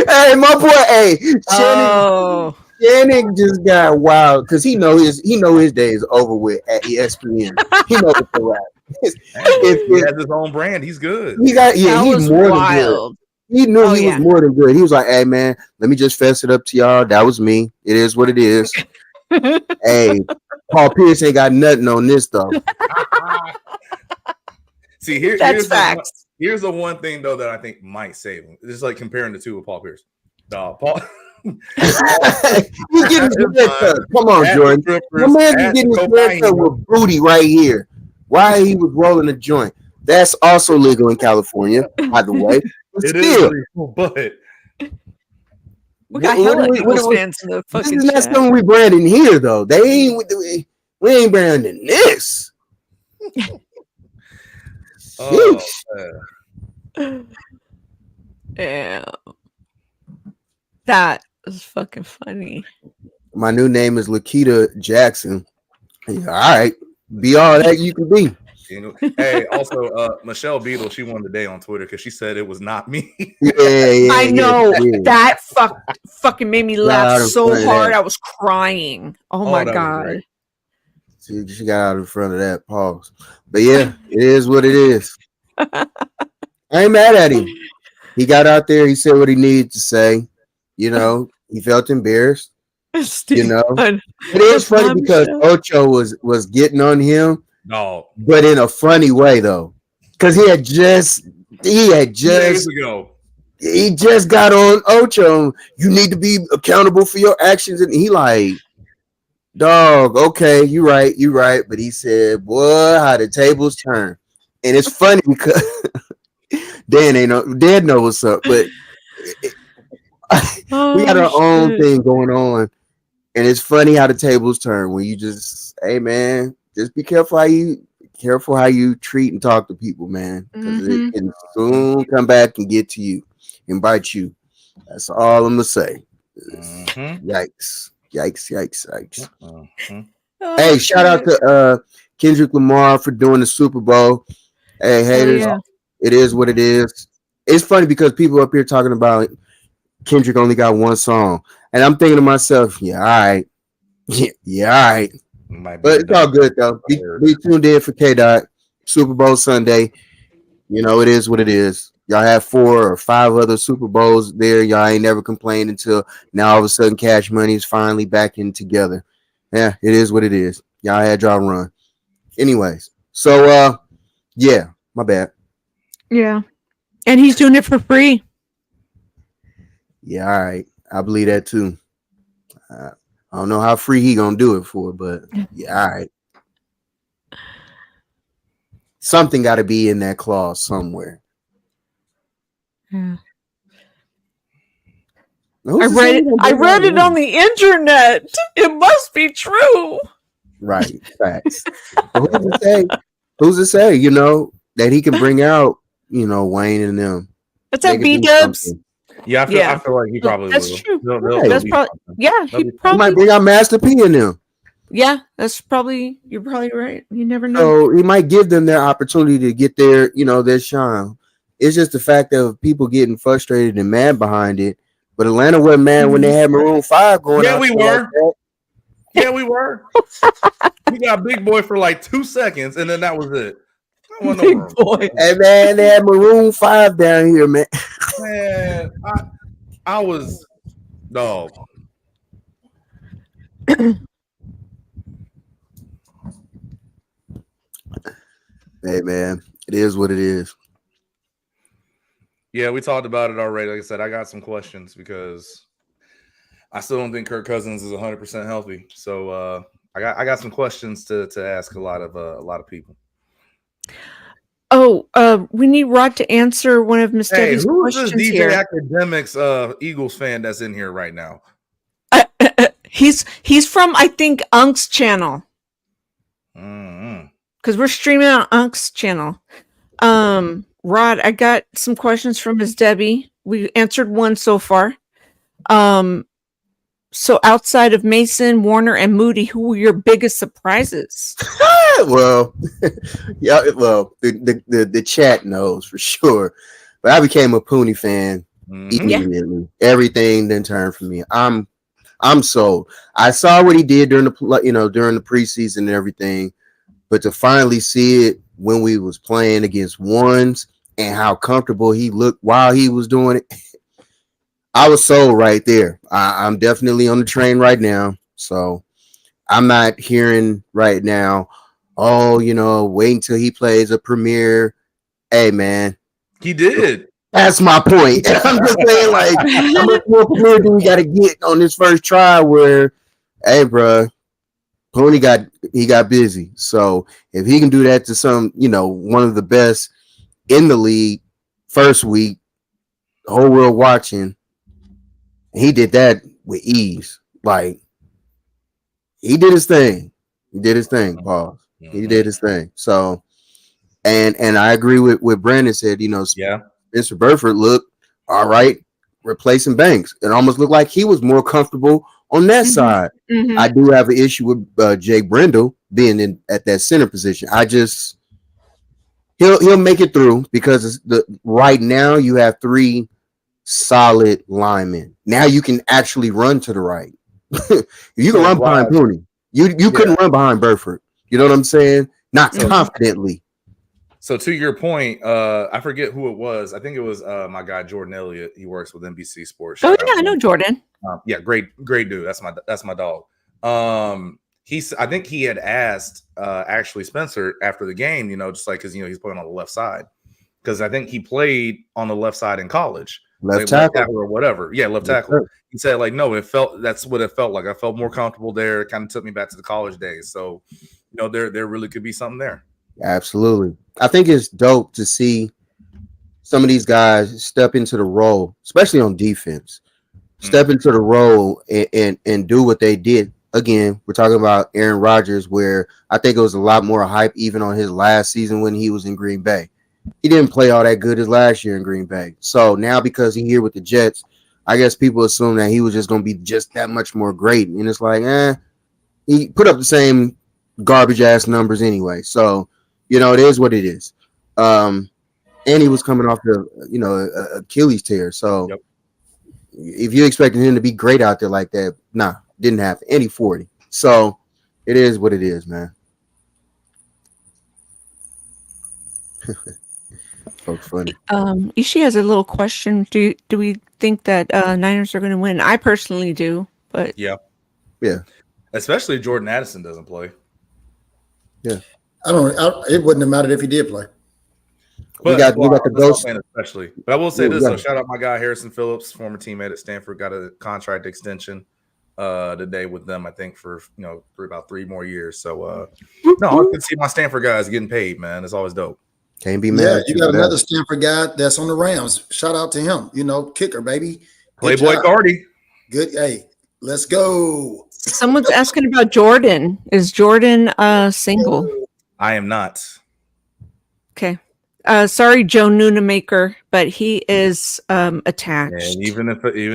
Hey, my boy, Shannon just got wild because he know his day is over with at ESPN. He knows it's a wrap. He has his own brand. He's good. He's more than good. He knew he was more than good. He was like, hey man, let me just fess it up to y'all. That was me. It is what it is. Hey, Paul Pierce ain't got nothing on this though. See, here's facts. Here's the one thing though that I think might save him. This is like comparing the two with Paul Pierce. Paul. He's getting his haircut. Come on, Jordan. My man's getting his haircut with booty right here. Why he was rolling a joint? That's also legal in California, by the way. It is legal, but we got hella Eagles fans in the fucking chat. That's something we branding here, though. We ain't branding this. Yeah, that is fucking funny. My new name is Lakita Jackson. All right, be all that you can be. Hey, also, Michelle Beadle, she won the day on Twitter because she said it was not me. I know that fucking made me laugh so hard. I was crying. Oh my god. She got out in front of that. Pause. But yeah, it is what it is. I ain't mad at him. He got out there. He said what he needed to say. He felt embarrassed. It is funny because Ocho was getting on him. No, but in a funny way though, because he just got on Ocho. You need to be accountable for your actions, and he like, dog. Okay, you right. But he said, "Boy, how the tables turn," and it's funny because Dan know what's up, but we got our own thing going on, and it's funny how the tables turn when you just, hey man. Just be careful how you treat and talk to people, man, because it can soon come back and get to you and bite you. That's all I'm gonna say. Yikes. Hey, shout out to Kendrick Lamar for doing the Super Bowl. Hey, haters, It is what it is. It's funny because people up here talking about Kendrick only got one song, and I'm thinking to myself, all right. But it's all good though. Be tuned in for K-Dot Super Bowl Sunday. It is what it is. Y'all have 4 or 5 other Super Bowls there. Y'all ain't never complained until now. All of a sudden, Cash Money is finally back in together. Yeah, it is what it is. Y'all had y'all run. Anyways, so my bad. Yeah, and he's doing it for free. Yeah, all right. I believe that too. I don't know how free he gonna do it for, but yeah, all right. Something got to be in that clause somewhere. Yeah. Who's I to say read he it. gonna I bring read out it on one? the internet. It must be true. Right, facts. But who's to say? Who's to say? You know that he can bring out, Wayne and them. What's They up, could B do Dubs? something. Yeah, I Yeah, feel like he probably that's will. true. They'll That's be probably something. yeah. They'll He be He something. might probably bring out Master P in them. yeah. That's probably you're probably right. You never know. So he might give them their opportunity to get their shine. It's just the fact of people getting frustrated and mad behind it. But Atlanta wasn't mad when they had Maroon 5 going Yeah, out we there like were. that. Yeah, we were. We got Big Boy for like 2 seconds, and then that was it. I want no Big room. boy. Hey man, they had Maroon 5 down here, man. Man, I was no. Hey man, it is what it is. Yeah, we talked about it already. Like I said, I got some questions because I still don't think Kirk Cousins is 100% healthy. So I got some questions to ask a lot of people. Oh, we need Rod to answer one of Miss Hey, Debbie's who's this questions DJ here. Academics Eagles fan that's in here right now? He's from I think Unk's channel because we're streaming on Unk's channel. Rod, I got some questions from Miss Debbie. We answered one so far. So outside of Mason, Warner, and Moody, who were your biggest surprises? Well, yeah, well, the chat knows for sure. But I became a Pooney fan immediately. Everything then turned for me. I'm sold. I saw what he did during the preseason and everything, but to finally see it when we was playing against ones and how comfortable he looked while he was doing it, I was sold right there. I'm definitely on the train right now. So I'm not hearing right now, oh, wait until he plays a premiere. Hey, man. He did. That's my point. I'm just saying, like, how much more premiere do we got to get on this first try where, hey, bro, Pony got busy. So if he can do that to some, one of the best in the league first week, the whole world watching, he did that with ease. Like, he did his thing. He did his thing, Paul. He did his thing. So, and I agree with Brandon said, Spencer Burford looked all right replacing Banks. It almost looked like he was more comfortable on that side. I do have an issue with Jake Brendel being at that center position. He'll make it through because right now you have 3 solid linemen. Now you can actually run to the right. You can run behind Pooney. You couldn't run behind Burford. You know what I'm saying? Not confidently. So to your point, I forget who it was. I think it was my guy Jordan Elliott. He works with NBC Sports. Oh yeah, I know Jordan. Yeah, great dude. That's my dog. I think he had asked actually Spencer after the game, just like because he's playing on the left side because I think he played on the left side in college, left tackle or whatever. Yeah, left tackle. He said like no, that's what it felt like. I felt more comfortable there. It kind of took me back to the college days. So there really could be something there. Absolutely. I think it's dope to see some of these guys step into the role, especially on defense. Step into the role and do what they did. Again, we're talking about Aaron Rodgers, where I think it was a lot more hype even on his last season when he was in Green Bay. He didn't play all that good as last year in Green Bay. So now because he's here with the Jets, I guess people assume that he was just going to be just that much more great. And it's like, he put up the same garbage ass numbers anyway. So, it is what it is. And he was coming off the, Achilles tear. So if you expected him to be great out there like that, nah, didn't happen. And he 40. So it is what it is, man. Folks funny. Ishii has a little question. Do we think that Niners are going to win? I personally do, but yeah, especially if Jordan Addison doesn't play. Yeah, it wouldn't have mattered if he did play. But we got the ghost, especially. But I will say this: so shout out my guy Harrison Phillips, former teammate at Stanford, got a contract extension today with them. I think for about 3 more years. So no, I can see my Stanford guys getting paid. Man, it's always dope. Can't be mad. Yeah, at you got for another that. Stanford guy that's on the Rams. Shout out to him. Kicker, baby. Good Playboy job. Cardi. Good. Hey, let's go. Someone's asking about Jordan. Is Jordan single? I am not. Okay. Sorry, Joe Noonamaker, but he is attached. And even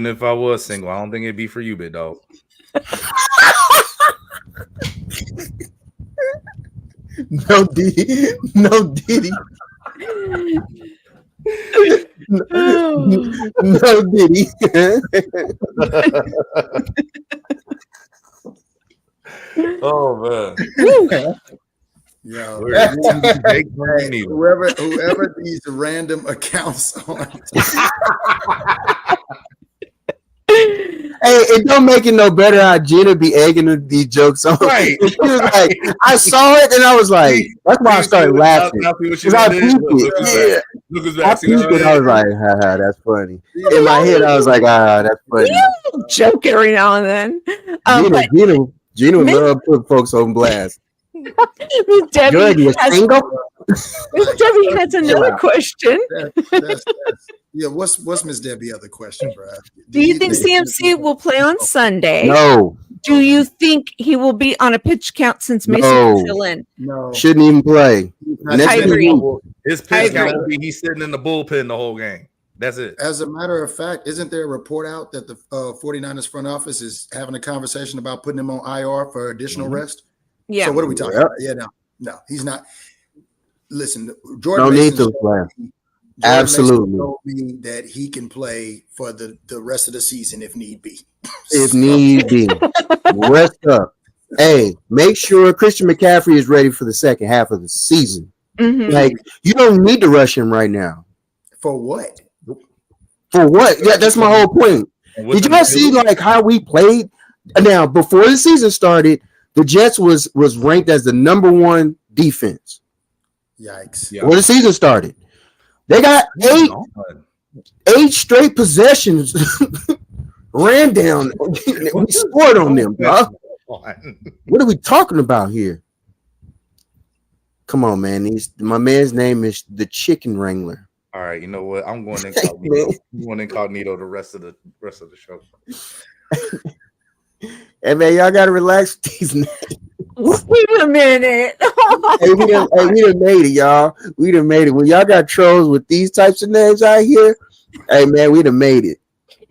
if I was single, I don't think it'd be for you, big dog. No Diddy. No Diddy. No Diddy. Oh man. Yeah. Whoever these random accounts on. Hey, it don't make it no better how Gina be egging these jokes on. Right. She was like, I saw it and I was like, that's why I started laughing. Because I peeped it. Yeah. I peeped it. I was like, haha, that's funny. In my head, I was like, that's funny. You joke every now and then. Gina would love putting folks on blast. Miss Debbie, Good, you're single? Miss Debbie has another question. Yeah, what's Miss Debbie's other question, bro? Do you think CMC will play on Sunday? No. Do you think he will be on a pitch count since Mason can fill in? No. Shouldn't even play. I agree. His pitch count will be he's sitting in the bullpen the whole game. That's it. As a matter of fact, isn't there a report out that the 49ers front office is having a conversation about putting him on IR for additional rest? Yeah. So what are we talking about? Yeah, no, he's not. Listen, Jordan Don't need Mason to play. Absolutely told me that he can play for the rest of the season if need be. If need be. Rest up. Hey, make sure Christian McCaffrey is ready for the second half of the season. Mm-hmm. Like, you don't need to rush him right now. For what? For what? Yeah, that's my whole point. Did you guys see like how we played? Now, before the season started, the Jets was ranked as the number 1 defense. Yikes. Yeah. Before the season started. They got 8 straight possessions ran down. We scored on them, dog. What are we talking about here? Come on, man. My man's name is the Chicken Wrangler. All right, you know what? I'm going incognito. I'm going incognito the rest of the show. Hey man, y'all gotta relax with these names. Wait a minute. We done made it, y'all. We done made it. When y'all got trolls with these types of names out here, hey man, we done made it.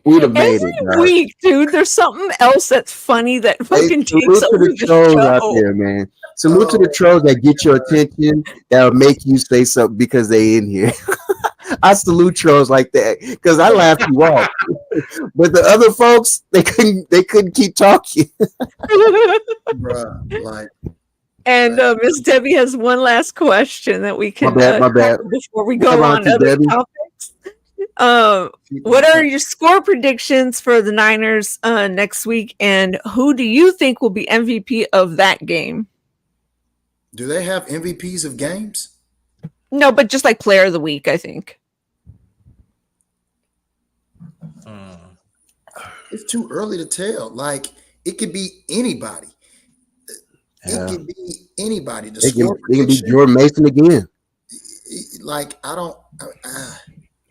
We done made it. Every week, dude, there's something else that's funny that fucking takes over the the trolls show. out there, man. Salute to the trolls that get your attention, that'll make you say something because they in here. I salute trolls like that because I laughed you off. But the other folks, they couldn't keep talking. Bruh, like. And Miss Debbie has one last question that we can my bad. before we go on to other topics. What are your score predictions for the Niners next week, and who do you think will be MVP of that game? Do they have MVPs of games? No, but just like player of the week, I think. It's too early to tell. Like, it could be anybody. It could be anybody. It can be Jordan Mason again. Like, I don't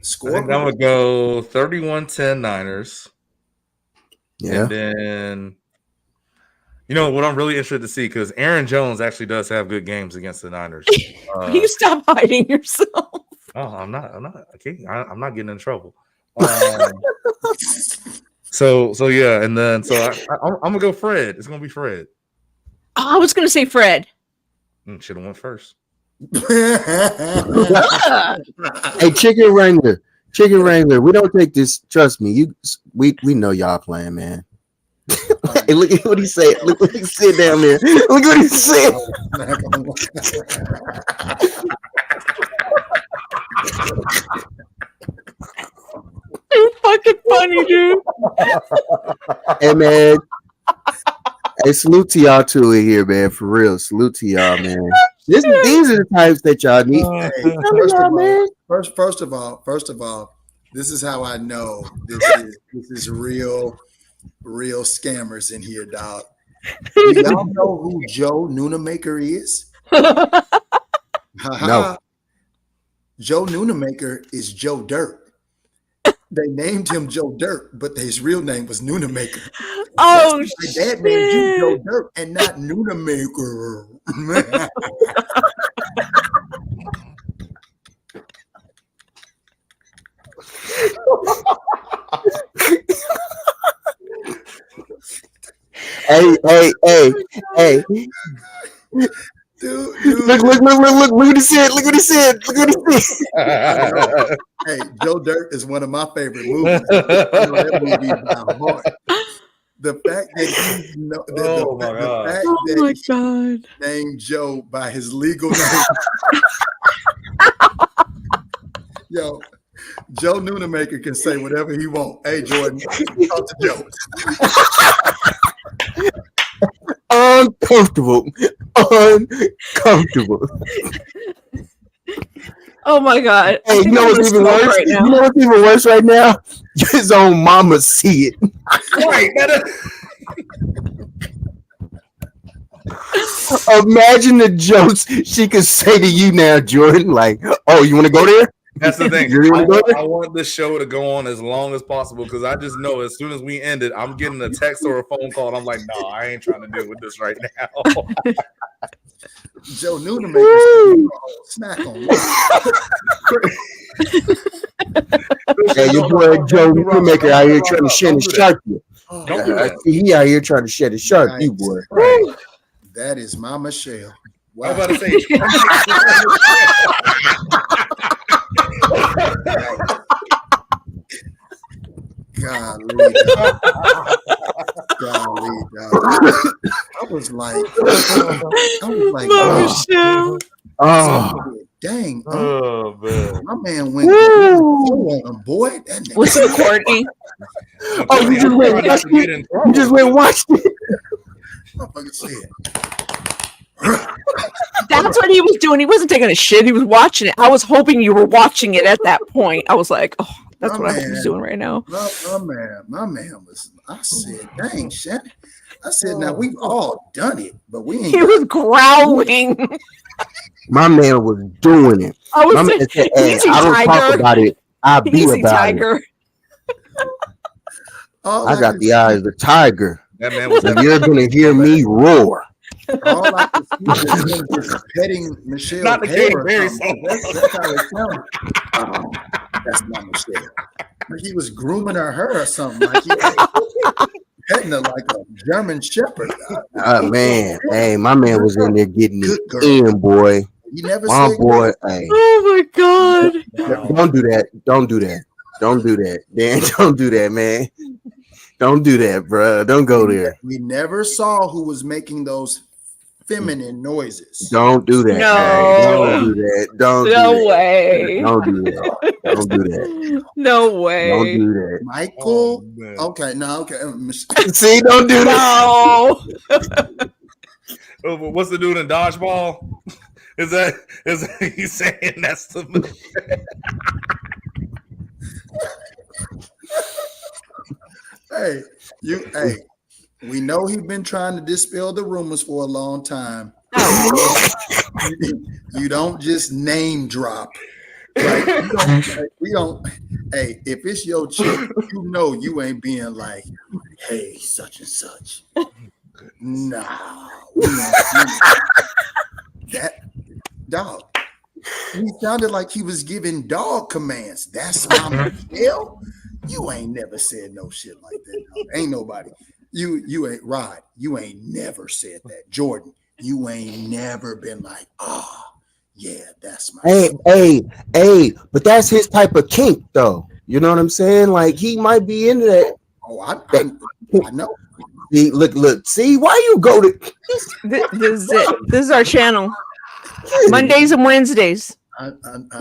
score. I think I'm gonna go 31-10 Niners. Yeah. And then, you know what I'm really interested to see, because Aaron Jones actually does have good games against the Niners. You stop hiding yourself. Oh, I'm not. Okay, I'm not getting in trouble. So yeah, and then I'm gonna go Fred. It's gonna be Fred. I was gonna say Fred. Should have went first. Hey, Chicken Wrangler. We don't take this. Trust me. We know y'all playing, man. Hey, look at what he said. Look what he said down there. Look what he said. You're fucking funny, dude. Hey, man. Hey, salute to y'all too in here, man. For real. Salute to y'all, man. These are the types that y'all need. First of all, this is how I know this is real scammers in here, dog. Do y'all know who Joe Noonamaker is? No. Joe Noonamaker is Joe Dirt. They named him Joe Dirt, but his real name was Noonamaker. Oh, My dad named you Joe Dirt and not Noonamaker. Hey. Dude. Look what he said. Look what he said. Hey, Joe Dirt is one of my favorite movies. I know that movie by heart. The fact that he named Joe by his legal name. Yo, Joe Noonamaker can say whatever he wants. Hey, Jordan, talk to Joe. Uncomfortable. Oh my God! Hey, you know what's even worse? Right now. You know what's even worse right now? His own mama see it. Right. Imagine the jokes she could say to you now, Jordan. Like, oh, you want to go there? That's the thing. You really I want this show to go on as long as possible because I just know as soon as we end it, I'm getting a text or a phone call, and I'm like, no, I ain't trying to deal with this right now. Joe Noonamaker snack on. Hey, your boy Joe Noonamaker out here trying to shed his shark. Don't do that. He out here trying to shed his shark, you boy. Right. That is my Michelle. Wow. I was about to say. Golly, dog. I was like, Michelle. Oh, dang. Oh, man. My man went on him, boy. That nigga. What's up, Courtney? Oh, you just went and watched it? You just went and watched it? Motherfucker said. That's what he was doing. He wasn't taking a shit. He was watching it. I was hoping you were watching it at that point. I was like, oh, that's what I was doing right now. My man was, I said, dang, Shannon. I said, now we've all done it, but we ain't. He was growling. My man was doing it. I was saying, hey, I don't talk about it. I be easy, about tiger. it. I got the eyes of the tiger. That man was. You're gonna hear me roar. All I could see was him just petting Michelle. Not the Katy Perry song. That's how it sounded. Oh, that's not Michelle. Like he was grooming her or something. Like he was petting her like a German shepherd. Man, hey, my man was in there getting it in, boy. You never my said boy. Hey. Oh my God! Don't do that. Don't do that. Don't do that, Dan. Don't do that, man. Don't do that, bro. Don't go there. We never saw who was making those feminine noises. Don't do that. No. Man. Don't do that. Don't do No that. way. Don't do that. Don't do that. No way. Don't do that. Michael. Okay, no, okay. See, don't do that. No. What's the dude in dodgeball? Is that he's saying that's the Hey, we know he's been trying to dispel the rumors for a long time. You don't just name drop. Like, we don't. Hey, if it's your chick, you know you ain't being like, hey, such and such. No, that dog. He sounded like he was giving dog commands. That's my Michelle. You ain't never said no shit like that. Dog. Ain't nobody. You ain't Rod. You ain't never said that. Jordan, you ain't never been like, oh, yeah, that's my. Hey, but that's his type of kink, though. You know what I'm saying? Like he might be into that. Oh, I know. See, look. See, why you go to? This is it. This is our channel. Mondays and Wednesdays. I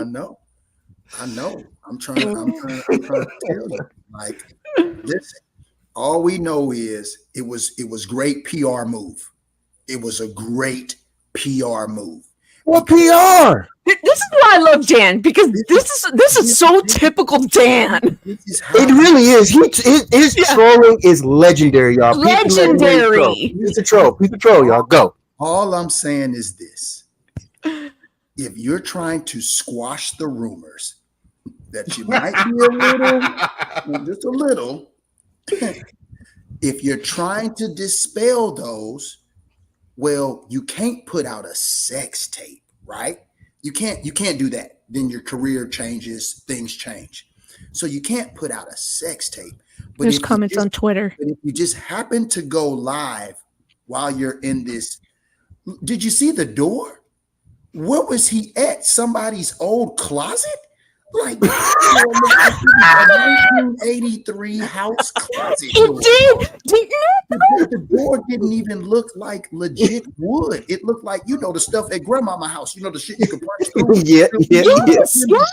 know. I'm trying to tell you. Like, listen. All we know is it was great PR move. It was a great PR move. What PR? This is why I love Dan, because this is so typical Dan. It really is. His trolling is legendary, y'all. Legendary. He's a troll, y'all. Go. All I'm saying is this. if you're trying to squash the rumors that you might be a little, just a little, if you're trying to dispel those, well, you can't put out a sex tape, right? You can't do that. Then your career changes, things change. So you can't put out a sex tape. But There's comments on Twitter. But if you just happen to go live while you're in this, did you see the door? What was he at? Somebody's old closet? Like 1983 house closet. It did. The door didn't even look like legit wood. It looked like, the stuff at grandmama's house. The shit you could punch through. Yes. You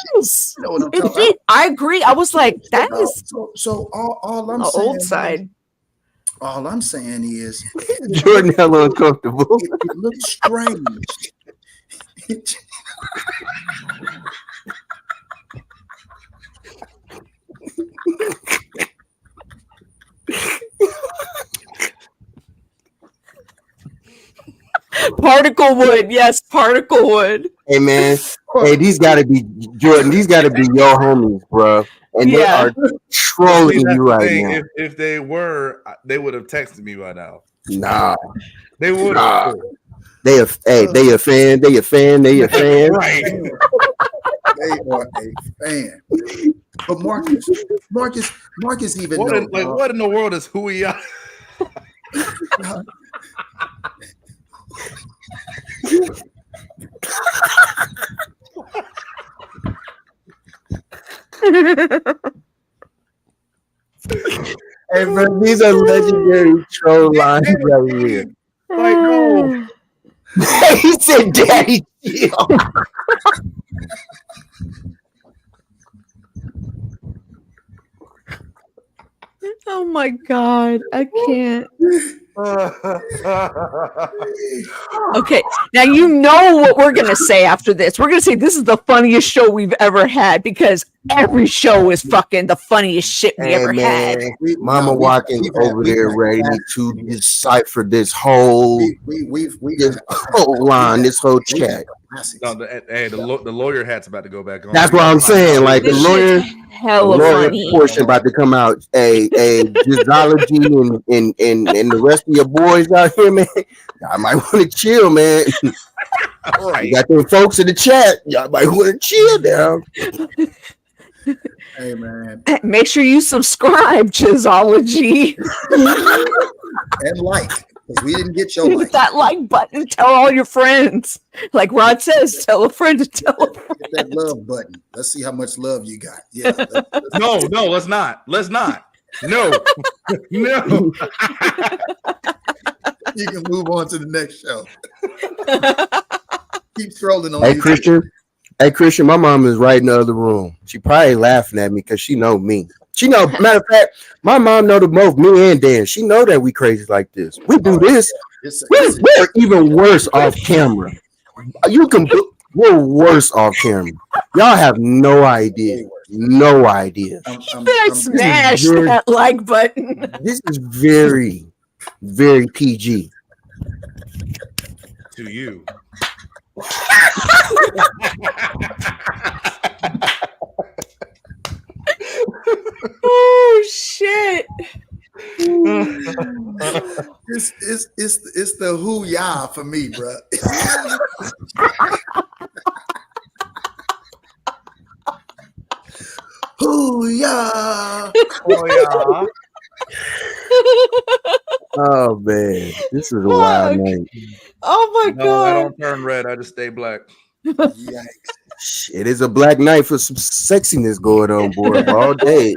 know what I'm talking about? I agree. I was like, that is so all I'm the saying old side. All I'm saying is Jordan hella uncomfortable. It looks strange. Particle wood, yes, particle wood. Hey man, these gotta be Jordan. These gotta be your homies, bro. And they are trolling you right now. If they were, they would have texted me by now. Nah, they would have. They a fan. They a fan. Right. They are a fan. But Marcus even what in the world is who we are? Hey, bro, these are legendary troll lines right here. Like, no. He said, "Daddy, chill." Oh my god, I can't. Okay, now you know what we're gonna say after this. We're gonna say this is the funniest show we've ever had because every show is fucking the funniest shit we ever had. Mama Watkins over there ready to decipher this whole line, this whole chat. No, the lawyer hat's about to go back on. That's what I'm saying. Like the lawyer funny portion about to come out. A Gisology and the rest of your boys out here, man. Y'all might want to chill, man. All right. You got them folks in the chat. Y'all might want to chill down. Hey man. Make sure you subscribe, Gisology. And like. Because we didn't get your Hit that like button. Tell all your friends. Like Rod says, tell a friend to tell a friend. Hit that love button. Let's see how much love you got. Yeah. No, let's not. Let's not. No. No. You can move on to the next show. Keep scrolling on. Hey, Christian, my mom is right in the other room. She probably laughing at me because she know me. She know, matter of fact, my mom know the both me and Dan. She know that we crazy like this. We do this. We're even worse off camera. We're worse off camera. Y'all have no idea. No idea. You better smash that like button. This is very, very PG. To you. Oh shit! It's the who ya for me, bro. Who ya? Oh, Oh man, this is a wild night. Oh my god! I don't turn red. I just stay black. Yikes. It is a black night for some sexiness going on, boy, all day.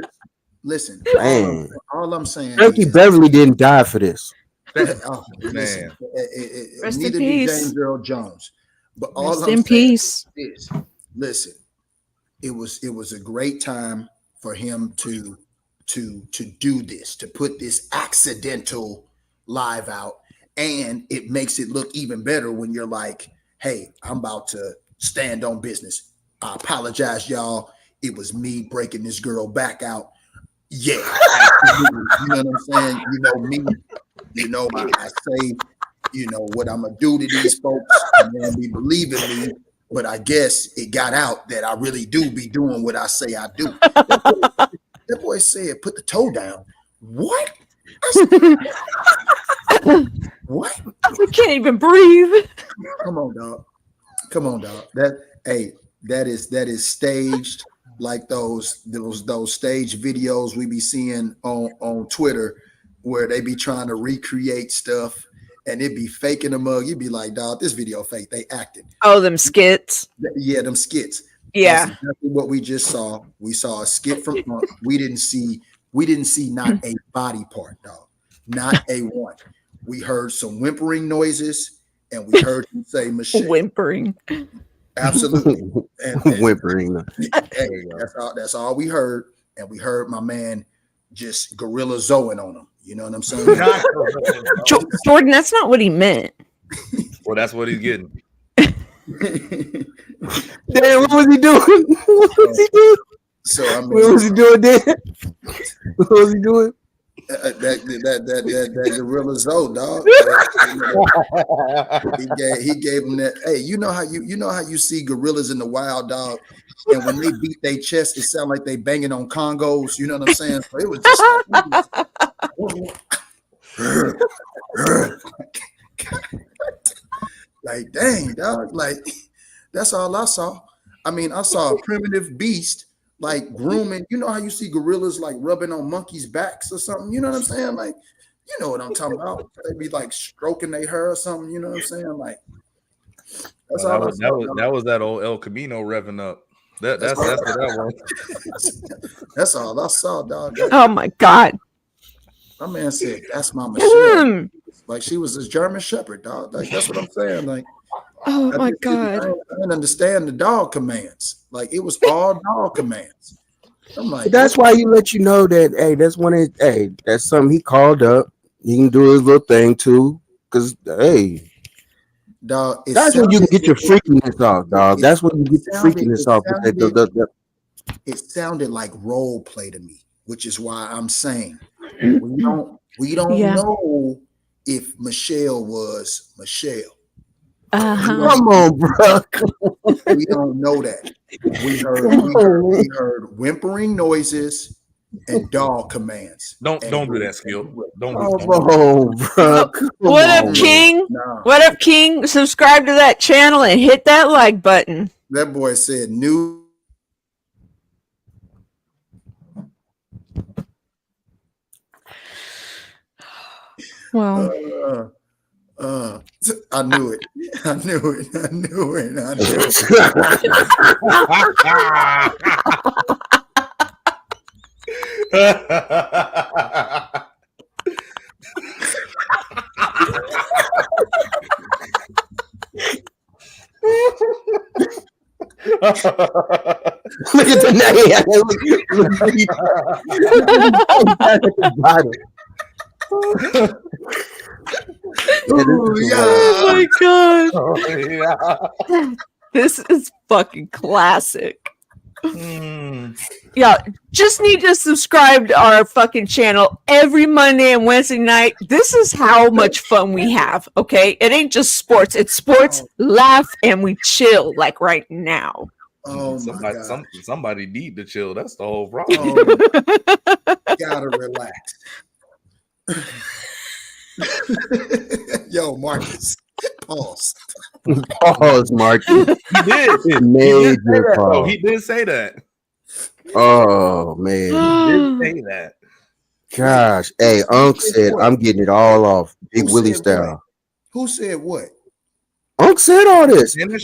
Listen, man. All I'm saying, Frankie Beverly didn't die for this. Man, Rest neither in did peace. James Earl Jones. But all Rest I'm in saying peace. is, listen, it was a great time for him to do this, to put this accidental live out, and it makes it look even better when you're like, hey, I'm about to stand on business. I apologize, y'all. It was me breaking this girl back out. Yeah, absolutely. You know what I'm saying? You know me. You know I say, what I'm gonna do to these folks, and they'll be believing me. but I guess it got out that I really do be doing what I say I do. That boy said, "Put the toe down." What? What? I can't even breathe. Come on, dog. Come on, dog. That is staged, like those stage videos we be seeing on Twitter where they be trying to recreate stuff and it be faking a mug. You'd be like, dog, this video fake. They acted. Oh, them skits. Yeah, them skits. Yeah. That's exactly what we just saw. We saw a skit from we didn't see not a body part, dog. Not a one. We heard some whimpering noises and we heard him say Michelle. Whimpering. Absolutely. And Whimpering. hey, that's all we heard. And we heard my man just gorilla zoing on him. You know what I'm saying? Jordan, that's not what he meant. Well, that's what he's getting. Damn, what was he doing? What was he doing? So I mean, What was he doing there? What was he doing? that gorilla zo, dog. He gave him that. Hey, you know how you see gorillas in the wild, dog, and when they beat their chest, it sound like they banging on congos. You know what I'm saying? So it was just like, dang, dog. Like that's all I saw. I mean, I saw a primitive beast. Like grooming, you know how you see gorillas like rubbing on monkeys' backs or something. You know what I'm saying? Like, you know what I'm talking about. They be like stroking their hair or something. You know what I'm saying? Like, that's all. That was that old El Camino revving up. That's what that was. That's all I saw, dog. Oh my God. My man said, "That's my Michelle." Like she was a German Shepherd, dog. Like that's what I'm saying. Like, Oh my God. I didn't understand the dog commands. Like it was all dog commands. I'm like, But that's why he let you know that, hey, that's something he called up. He can do his little thing too. Because, hey, dog. that's when you can get your freakiness off, dog. That's when you get your freakiness off. It sounded like role play to me, which is why I'm saying we don't know if Michelle was Michelle. Come on, bro. We don't know that. We heard whimpering noises and dog commands. Don't do that, Skill. Don't do bro. What up, King? Nah. What up, King? Subscribe to that channel and hit that like button. That boy said new. Well, I knew it. I knew it. I knew it. I knew it. Look at the oh my God. Oh, yeah. This is fucking classic. Yeah, just need to subscribe to our fucking channel every Monday and Wednesday night. This is how much fun we have, okay? It ain't just sports. It's sports, laugh, and we chill like right now. Oh my God. Somebody need to chill. That's the whole problem. Gotta relax. Yo, Marcus, pause. Pause, Marcus. He did. Major pause. He did say that. Oh man, He did say that. Gosh, hey, Unc said I'm getting it all off, Big Willie style. Who said what? Unc said all this. You know,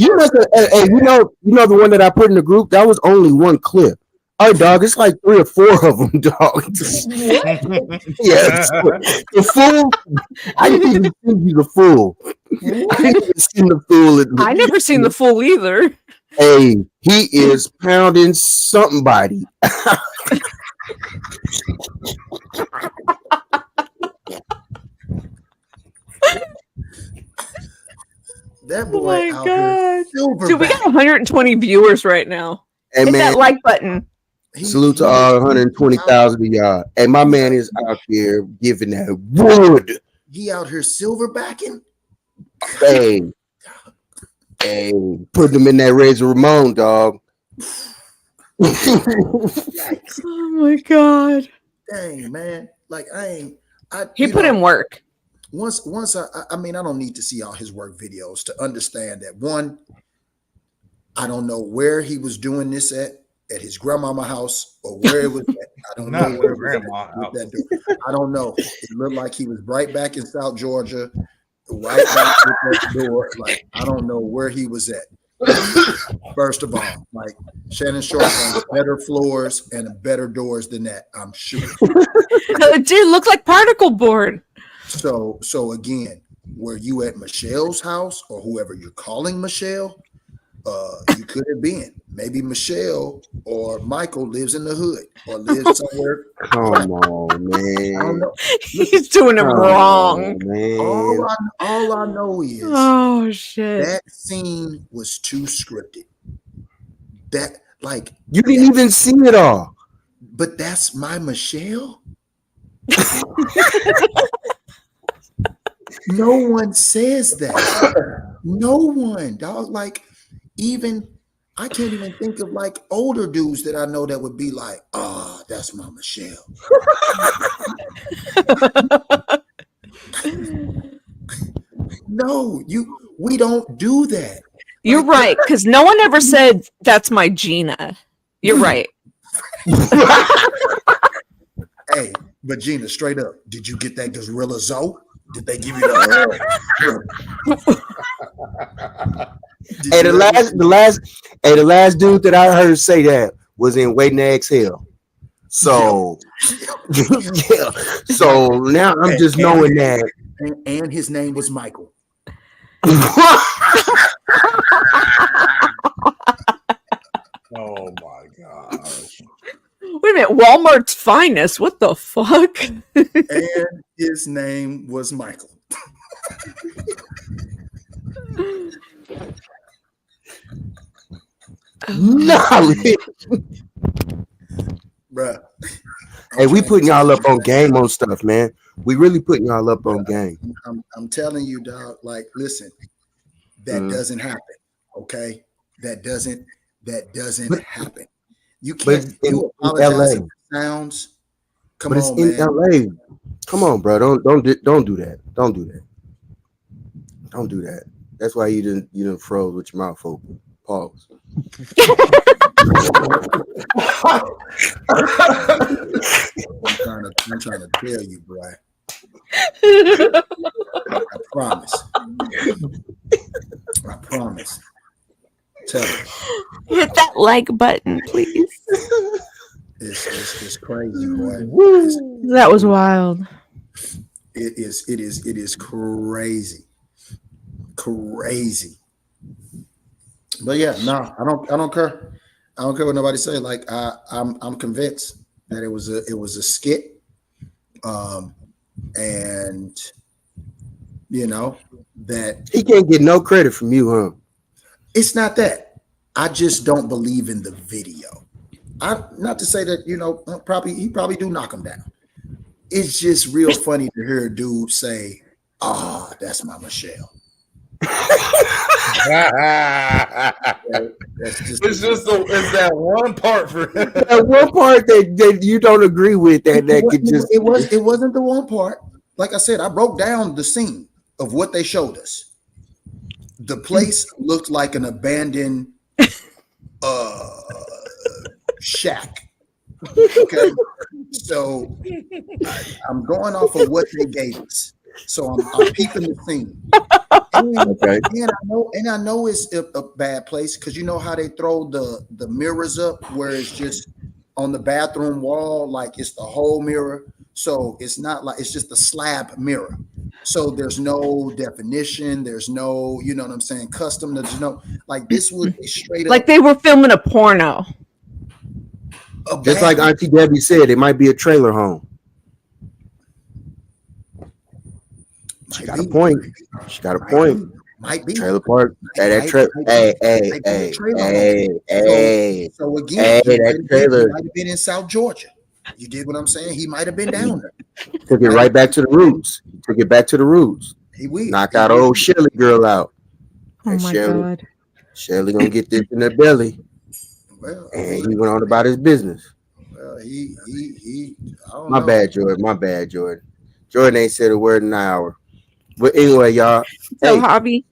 the one that I put in the group. That was only one clip. Oh, dog, it's like 3 or 4 of them, dog. Yes, the fool. I didn't even see you the fool. I didn't even see the fool. I never seen the fool either. Hey, he is pounding somebody. That boy out here. Dude, we got 120 viewers right now. Hey, Hit man, that like button. salute to all 120,000 of y'all. Hey, my man is out here giving that wood. He out here silverbacking. Hey, Hey, put them in that Razor Ramon, dog. Yikes. Oh my god. Dang, man. Like He put in work. Once I mean, I don't need to see all his work videos to understand that. One, I don't know where he was doing this at his grandmama house or where it was at. I don't know where it was at with that door. I don't know. It looked like he was right back in South Georgia, right back with that door. Like, I don't know where he was at. First of all, like, Shannon Sharp has better floors and better doors than that, I'm sure. It did look like particle board. So again, were you at Michelle's house or whoever you're calling Michelle? You could have been. Maybe Michelle or Michael lives in the hood or lives somewhere. Come on, man. I don't know. He's doing it wrong. Man. All I know is Oh shit. that scene was too scripted. That, like, You didn't even see it all. but that's my Michelle. No one says that. No one, dog. Like, even I can't even think of like older dudes that I know that would be like, "Ah, that's my Michelle." No, we don't do that. You're right, because no one ever said that's my Gina. You're right. Hey, but Gina, straight up, did you get that Gorilla Zoe? Did they give you the? Hey, the last dude that I heard say that was in Waiting to Exhale. So yeah. So now I'm just knowing that. And his name was Michael. Oh my gosh. Wait a minute, Walmart's finest. What the fuck? And his name was Michael. No. Bruh. Hey, we putting y'all up on game on stuff, man. We really putting y'all up on game. I'm telling you, dog. Like, listen, that doesn't happen. Okay, that doesn't happen. You can't. You apologize if it sounds. Come on, it's in man. LA. Come on, bro. Don't do that. Don't do that. Don't do that. That's why you didn't froze with your mouth open. Pause. I'm trying to tell you, bro. I promise. I promise. Tell you. Hit that like button, please. It's crazy, boy. That was wild. It is crazy. Crazy. But yeah, no, I don't care. I don't care what nobody say. Like, I'm convinced that it was a skit. And you know that he can't get no credit from you, huh? It's not that. I just don't believe in the video. Not to say that, he probably do knock him down. It's just real funny to hear a dude say, "Ah, that's my Michelle." It's that one part for that one part that you don't agree with it wasn't the one part. Like I said, I broke down the scene of what they showed us. The place looked like an abandoned shack. Okay, so I'm going off of what they gave us. So I'm peeping the scene. And I know it's a bad place because you know how they throw the mirrors up where it's just on the bathroom wall, like it's the whole mirror. So it's not like it's just a slab mirror. So there's no definition. There's no, you know what I'm saying, custom. There's no, like, this would be straight up. Like they were filming a porno. Just like Auntie Debbie said, it might be a trailer home. She got a point. Might be trailer park. Hey, that trailer. Hey. So again, that trailer might have been in South Georgia. You dig what I'm saying? He might have been down there. Took it right back to the roots. He will. Knocked out old Shelly girl out. Oh my God. Shelly gonna get this in their belly. Well, And he went on about his business. well, he. I don't My know. bad, Jordan. My bad, Jordan. Jordan ain't said a word in an hour. But anyway, y'all. So, Hey, Hobby.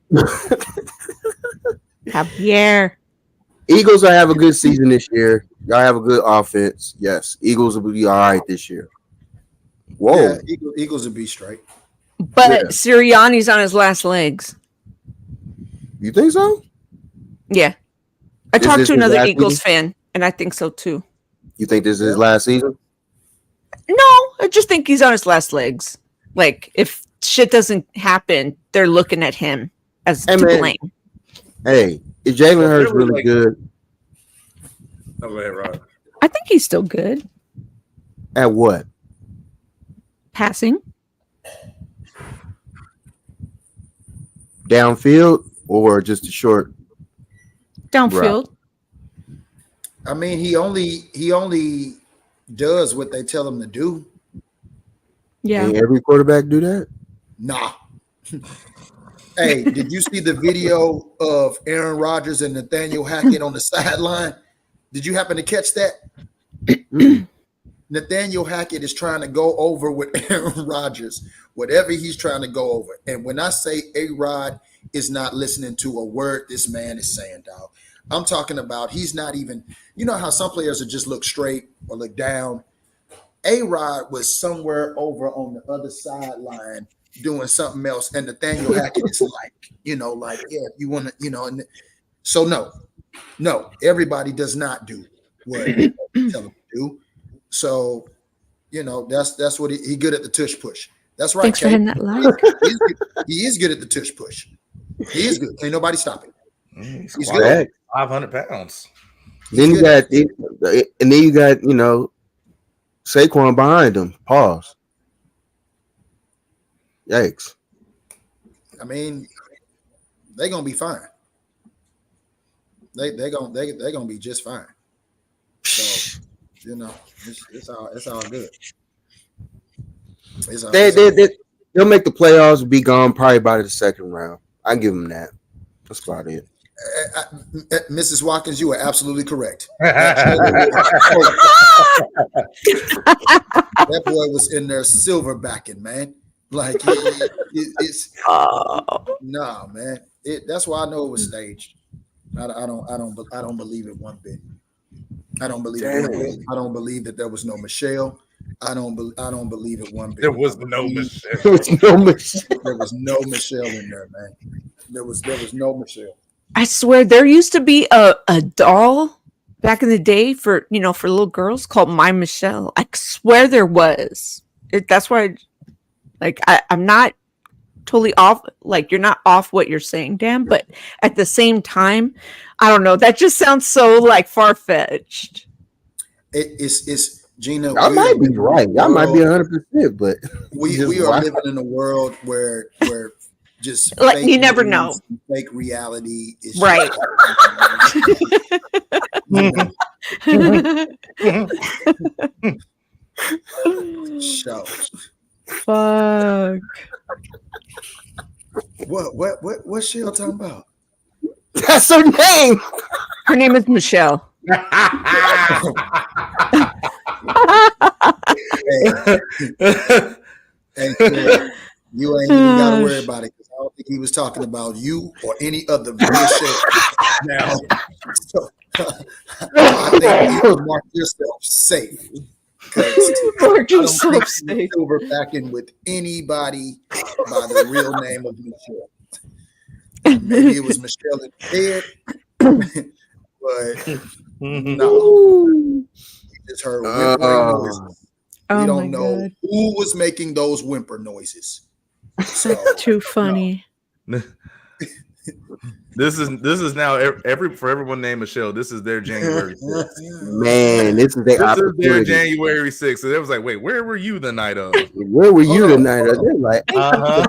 Javier. Eagles will have a good season this year. Y'all have a good offense. Yes, Eagles will be all right this year. Whoa. Yeah, Eagles will be straight. But Yeah. Sirianni's on his last legs. You think so? Yeah. I Is talked this to his another last Eagles season? fan, and I think so too. You think this is his Yeah. last season? No, I just think he's on his last legs. Like, if shit doesn't happen, they're looking at him as Hey, to man. blame. Hey, is Jalen Well, Hurts really, really like- good Oh, go ahead, Rod. I think he's still good. at what? Passing. Downfield or just a short? Downfield. I mean, he only does what they tell him to do. Yeah. Ain't every quarterback do that? Nah. Hey, did you see the video of Aaron Rodgers and Nathaniel Hackett on the sideline? Did you happen to catch that? Nathaniel Hackett is trying to go over with Aaron Rodgers, whatever he's trying to go over. And when I say A-Rod is not listening to a word this man is saying, dog, I'm talking about he's not even, you know how some players will just look straight or look down. A-Rod was somewhere over on the other sideline doing something else. And Nathaniel Hackett is like, yeah, you want to, and so no, everybody does not do what you tell them to do. So, that's what he good at the tush push. That's right. Thanks for Kate. hitting that like. He is good at the tush push. He is good. Ain't nobody stopping. He's He's quite good. 500 pounds. Then you good. got, Saquon behind him. Pause. Yikes. I mean, they're gonna be fine. They're gonna be just fine. So, it's all good. They'll make the playoffs, be gone probably by the second round. I give them that. That's about it. Mrs. Watkins, you are absolutely correct. That boy was in there silverbacking, man. Like it's nah, man. That's why I know it was staged. I don't believe it one bit. I don't believe it one bit. I don't believe that there was no Michelle. I don't believe it one bit. There was no Michelle. There was no Michelle. There was no Michelle in there, man. There was no Michelle. I swear there used to be a doll back in the day for little girls called My Michelle. I swear there was. That's why I'm not totally off. Like, you're not off what you're saying, Dan, but at the same time, I don't know. That just sounds so like far-fetched. It's Gina. I might be right. I might be 100%, but we are living in a world where just like fake you never news know. and fake reality is Right. Show. Fuck. What's Shell talking about? that's her name. Her name is Michelle. Hey, you ain't even gotta worry about it because I don't think he was talking about you or any other Michelle. Now, so, I think you can mark yourself safe. Mark I yourself don't think safe. you were silverbacking with anybody by the real name of Michelle. Maybe it was Michelle in the head, but no, you just heard whimpering noises. We Oh don't my know God. who was making those whimper noises. So, Too funny. This is now for everyone named Michelle. This is their January 6th. Man, this is their This is their opportunity. January 6th. So it was like, wait, where were you the night of? Where were you Hold on, tonight? hold on. They're like, Uh-huh.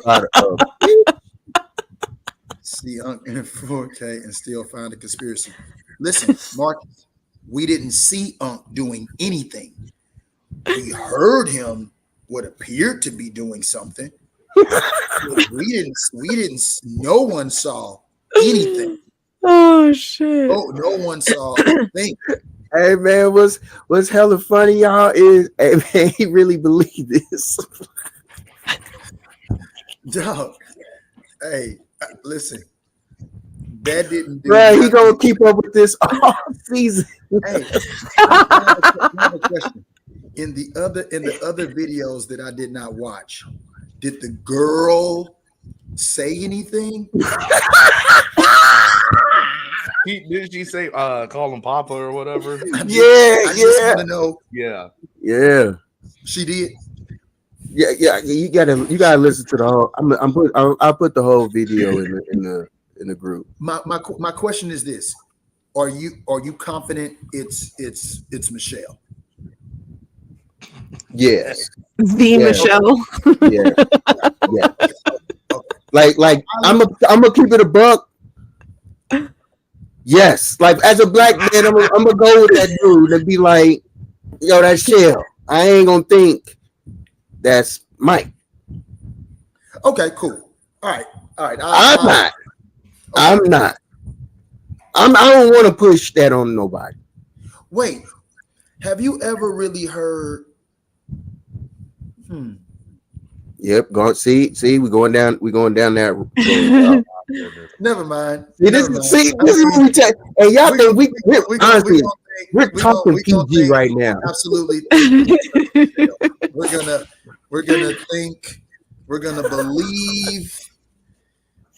See Unc in 4K and still find a conspiracy. Listen, Mark, we didn't see Unc doing anything. We heard him what appeared to be doing something. We didn't. No one saw anything. Oh shit! No one saw a thing. Hey man, what's hella funny, y'all, is hey man, he really believed this. Dog. Hey, listen. That didn't do Right, he nothing. gonna keep up with this all season. Hey, I have a question. In the other videos that I did not watch, did the girl say anything? Didn't she say call him Papa or whatever? I just want to know. Yeah. She did. Yeah. You gotta listen to the whole. I'll put the whole video in the group. My question is this: Are you confident it's Michelle? Yes. The Michelle. Yeah. Like I'm gonna keep it a buck. Yes, like as a black man, I'm gonna go with that dude and be like, yo, that's Shell. I ain't gonna think that's Mike. Okay, cool. All right. I'm not. I don't want to push that on nobody. Wait, have you ever really heard? Yep. See, we're going down that. Never mind. This is what we take. And y'all think we're talking PG right now. Absolutely. We're gonna think. We're gonna believe,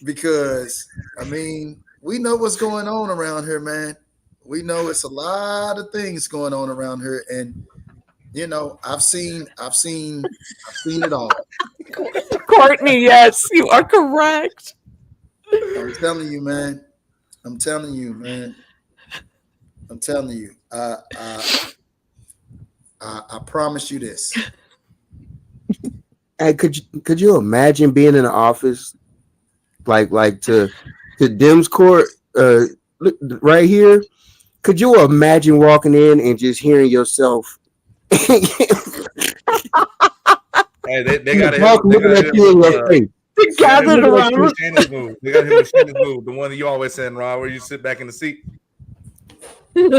because I mean, we know what's going on around here, man. We know it's a lot of things going on around here, and you know, I've seen it all. Courtney, yes, you are correct. I'm telling you, man. I promise you this. Hey, could you imagine being in the office like to Dim's court right here? Could you imagine walking in and just hearing yourself? Hey, they got looking at you in your face. They gathered around. They got him with Shannon's move, the one that you always said, Ron, where you sit back in the seat. Yep. We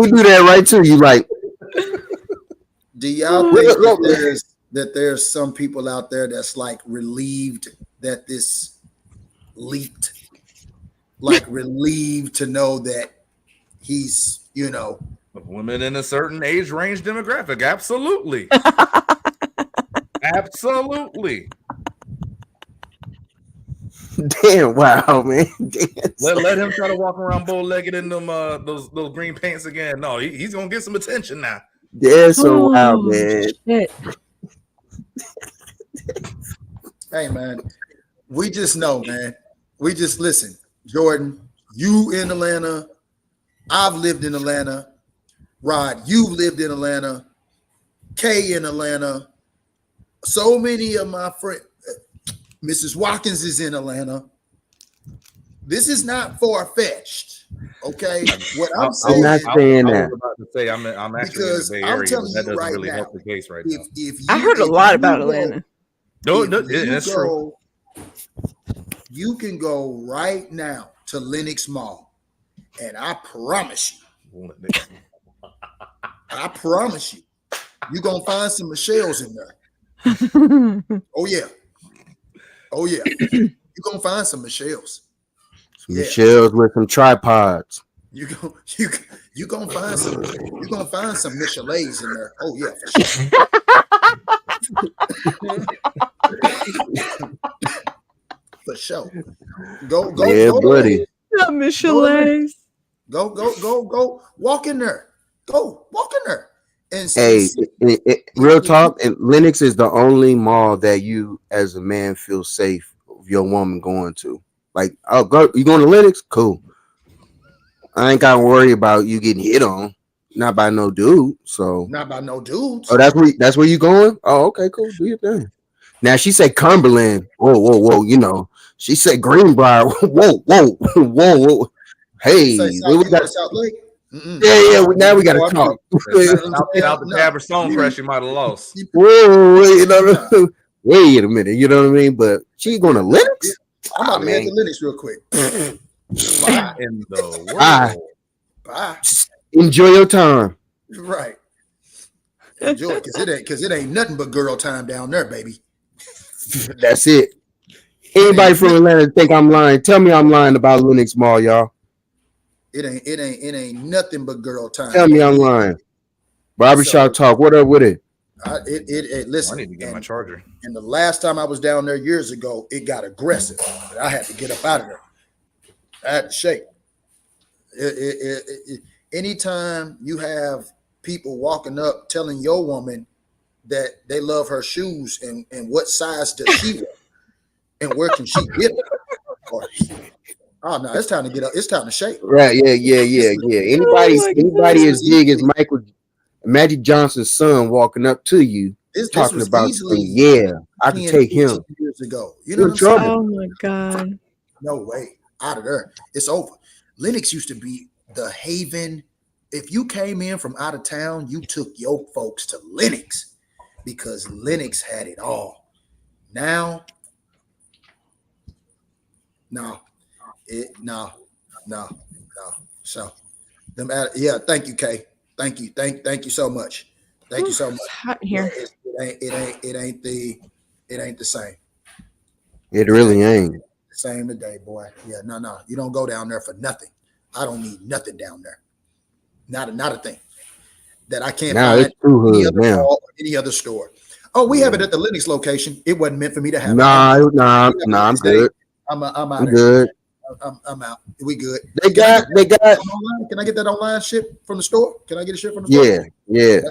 do that right to you, like. Do y'all think that there's some people out there that's like relieved that this leaked? Like relieved to know that he's, you know, women in a certain age range demographic. Absolutely. Absolutely. Damn, wow, man. Let him try to walk around bow-legged in them those green pants again. No, he's gonna get some attention now. That's so wild, man. Shit. hey man, we just know, man. We just listen. Jordan, you in Atlanta. I've lived in Atlanta. Rod, you've lived in Atlanta. Kay in Atlanta. So many of my friends. Mrs. Watkins is in Atlanta. This is not far-fetched. Okay. What I'm saying, I'm not saying that. I was about to say I'm actually because in the Bay Area, I'm telling but that you doesn't right really now, help the case right now. I heard a lot about Atlanta. No, that's true. You can go right now to Lenox Mall, and I promise you, you're gonna find some Michelle's in there. Oh yeah. You're gonna find some Michelle's. Michelle's with some tripods. You gonna find some Michelet's in there. Oh yeah, for sure. For sure. Go, buddy. Michelet's. Go. Walk in there. Go walk in there. And hey, real talk. And Lenox is the only mall that you, as a man, feel safe of your woman going to. Like, oh, go. You going to Lenox? Cool. I ain't got to worry about you getting hit on. Not by no dude. So not by no dudes. Oh, that's where you going? Oh, okay, cool. Do your thing. Now she said Cumberland. Whoa. You know, she said Greenbrier. Whoa. Hey, we got South Lake. Yeah. Now we got to talk. Without the Tabor Stone press, you might have lost. Whoa, you know. wait a minute, you know what I mean? But she's going to Linux? I'm about to head man. to Linux real quick. What in the Bye. world? Bye. Enjoy your time. Right. Enjoy it, because it ain't nothing but girl time down there, baby. That's it. Anybody from Atlanta think I'm lying? Tell me I'm lying about Linux Mall, y'all. It ain't nothing but girl time. Tell me I'm lying. Barbershop talk. What up with it? Listen. I need to get my charger. And the last time I was down there years ago, it got aggressive. I had to get up out of there. I had to shake. Anytime you have people walking up telling your woman that they love her shoes and what size does she wear and where can she get them? Oh no, it's time to get up. It's time to shake. Right? Yeah. Anybody as big as Magic Johnson's son walking up to you talking about I can take him years ago. You know what I'm saying? Oh my God. No way. Out of there. It's over. Linux used to be the haven. If you came in from out of town, you took your folks to Linux because Linux had it all. Now, no. So, thank you, Kay. Thank you. Thank you so much. Thank you so much. It's hot in here. It ain't the same. It really ain't. Same today, boy. Yeah, no. You don't go down there for nothing. I don't need nothing down there. Not a thing that I can't find any other store. Oh, we have it at the Linux location. It wasn't meant for me to have. I'm good. I'm out. I'm good. I'm out. We good. They got. Online? Can I get that online ship from the store? Can I get a ship from the store? Yeah.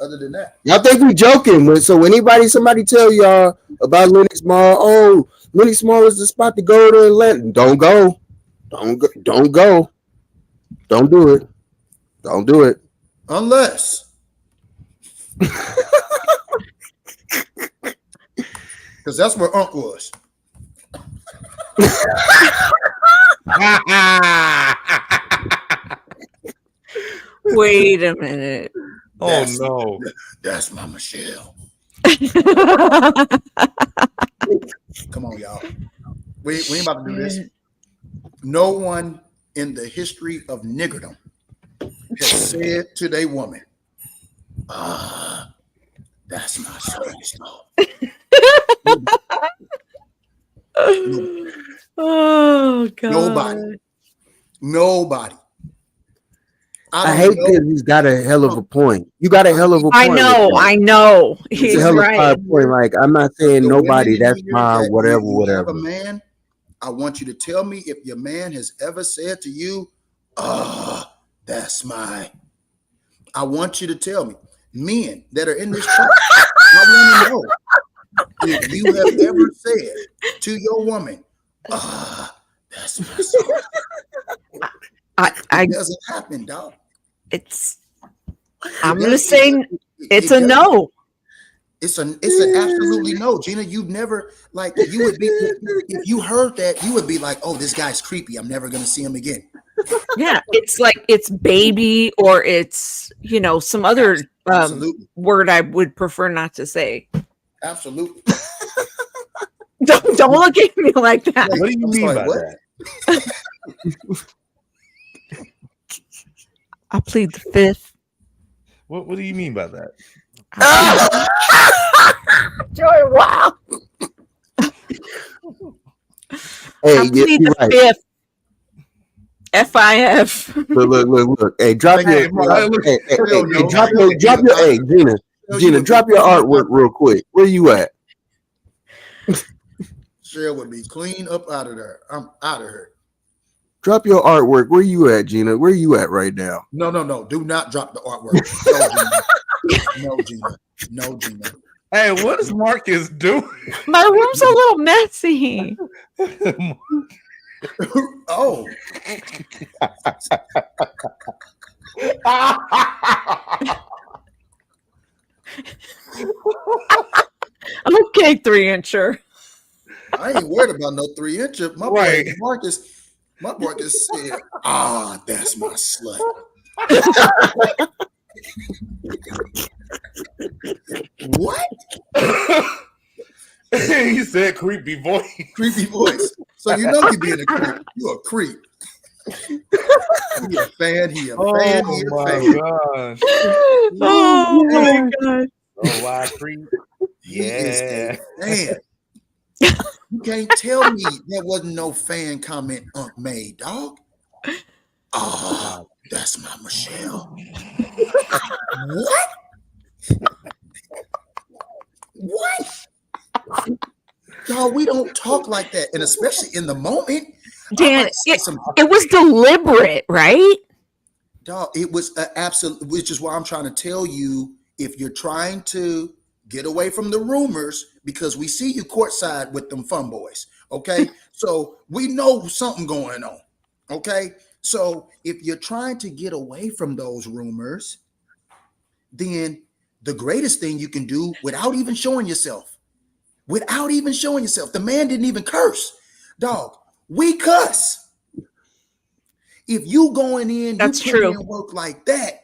Other than that, y'all think we joking? So somebody tell y'all about Linux Mall, oh, Linux Mall is the spot to go to Atlanta. Don't go. Don't go. Don't do it. Don't do it. Unless. Because that's where Unc was. Wait a minute. No. That's my Michelle. Come on, y'all. We ain't about to do this. No one in the history of niggerdom has said to their woman, that's my sweet Oh God. Nobody. I hate that he's got a hell of a point. You got a hell of a point. I know. He's a hell right. of a point. Like, I'm not saying nobody. That's my whatever. Have a man. I want you to tell me if your man has ever said to you, that's my. I want you to tell me. Men that are in this church, I want to know if you have ever said to your woman, that's my son. It doesn't happen, dog. I'm gonna say it's a no. It's an absolutely no, Gina. You've never you would be if you heard that, you would be like, oh, this guy's creepy. I'm never gonna see him again. Yeah, it's like it's baby or it's some other word I would prefer not to say. Absolutely. Don't look at me like that. What do you mean by that? I plead the fifth. What do you mean by that? Joy, wow. Hey, I plead the fifth. FIF. Look. Hey, drop your Gina, drop your artwork real quick. Where you at? Cheryl would be clean up out of there. I'm out of here. Drop your artwork. Where you at, Gina? Where you at right now? No. Do not drop the artwork. No, Gina. Hey, what is Marcus doing? My room's a little messy. Oh. I'm okay, 3-incher. I ain't worried about no 3-incher. My right. boy Marcus said, that's my slut. What? He said creepy voice. Creepy voice. So you know you being a creep. You a creep. He a fan. He a fan. He a fan. Gosh. Oh my god. Oh, wow, creep. He is a fan. You can't tell me there wasn't no fan comment Unc made, dog. Oh, that's my Michelle. What? What? Dog, we don't talk like that, and especially in the moment. Dan, it was deliberate, right? Dog, it was absolute, which is why I'm trying to tell you, if you're trying to get away from the rumors, because we see you courtside with them fun boys, okay? So we know something going on, okay? So if you're trying to get away from those rumors, then the greatest thing you can do without even showing yourself, the man didn't even curse. Dog, we cuss. If you going in, that's you true. In work like that,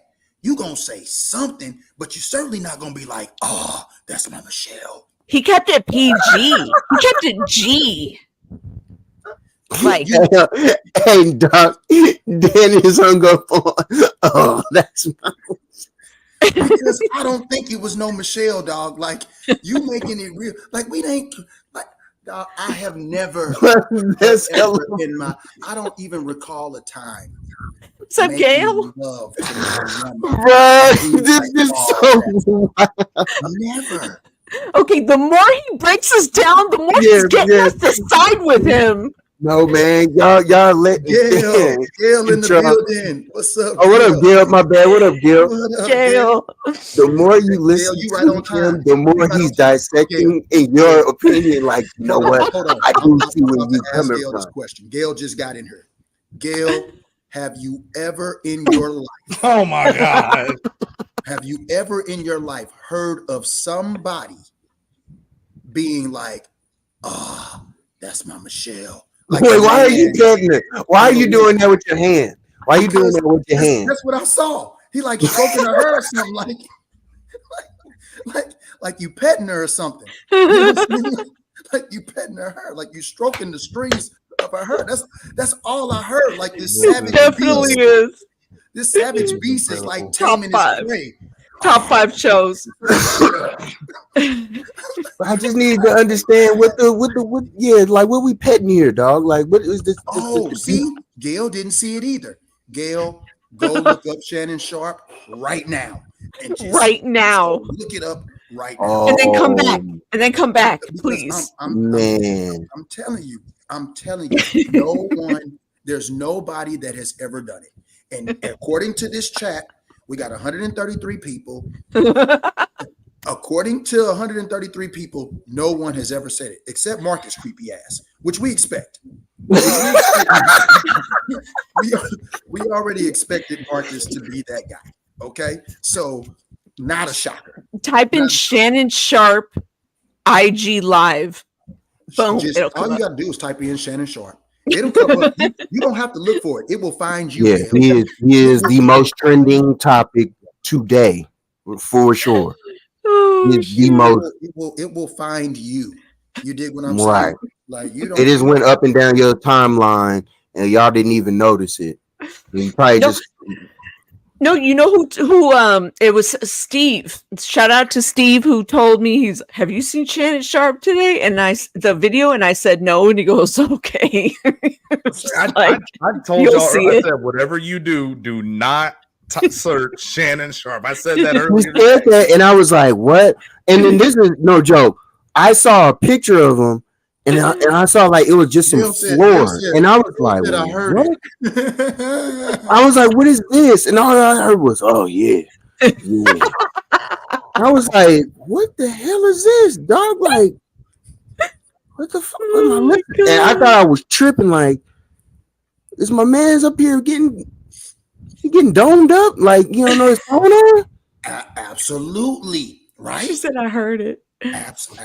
you gonna say something, but you're certainly not gonna be like, oh, that's my Michelle. He kept it PG. He kept it G. Like, hey, Doc, Dan is hung up on. Oh, that's my. Because I don't think it was no Michelle, dog. Like, you making it real. Like, we ain't like, dog, I have never That's ever in my. I don't even recall a time. what's up, Gail? Love to my woman. Bro, Be this like, is oh, so. never. Okay, the more he breaks us down, the more he's getting us to side with him. No, man, y'all let Gail in the building. What's up? Oh, what up, Gail? My bad. What up, Gail? What up, Gail. The more you listen Gail, you right on to time. him, the more he's dissecting in your opinion. Like, you know what? Hold on. I do see I'm where about you to ask coming Gail from. this question. Gail just got in here. Gail, have you ever in your life? Oh my God. Have you ever in your life heard of somebody being like, "Ah, that's my Michelle"? Like, Wait, why are you petting it? Why are you doing that with your hand? Why are you doing that with your hand? That's what I saw. He like stroking her or something, like you petting her or something. You know what I'm saying? Like you petting her, like you stroking the strings of her hair. That's all I heard. Like this savage Definitely beast. is. This savage beast is like Top taming five. his prey. Top 5 shows. I just needed to understand what we petting here, dog. Like, what is this? Oh, see, Gail didn't see it either. Gail, go look up Shannon Sharp right now. And just, Right now. look it up right now. And then come back. And then come back, Because please. I'm telling you, there's nobody that has ever done it. And according to this chat, we got 133 people. According to 133 people, no one has ever said it except Marcus' creepy ass, which we expect. We already expected Marcus to be that guy. Okay, so not a shocker. Type in Shannon Sharp IG Live. Boom. All you got to do is type in Shannon Sharp. It'll come up. You don't have to look for it. It will find you. Yeah, he is the most trending topic today, for sure. Oh, The most. It will find you. You dig what I'm Right. saying? Like you don't. It just went up and down your timeline, and y'all didn't even notice it. You probably just. No, you know who it was Steve. Shout out to Steve who told me have you seen Shannon Sharp today? And the video, and I said no, and he goes, okay. I told y'all, I said, whatever you do not search Shannon Sharp. I said that earlier. He said that, and I was like, what? And then this is no joke. I saw a picture of him, and I saw like it was just some floor, and I was like, what? I was like, what is this? And all I heard was, oh yeah. I was like, what the hell is this, dog? Like, what the fuck? And I thought I was tripping. Like, is my man's up here getting domed up? Like, you don't know what's going on? Absolutely, right? She said I heard it. Absolutely.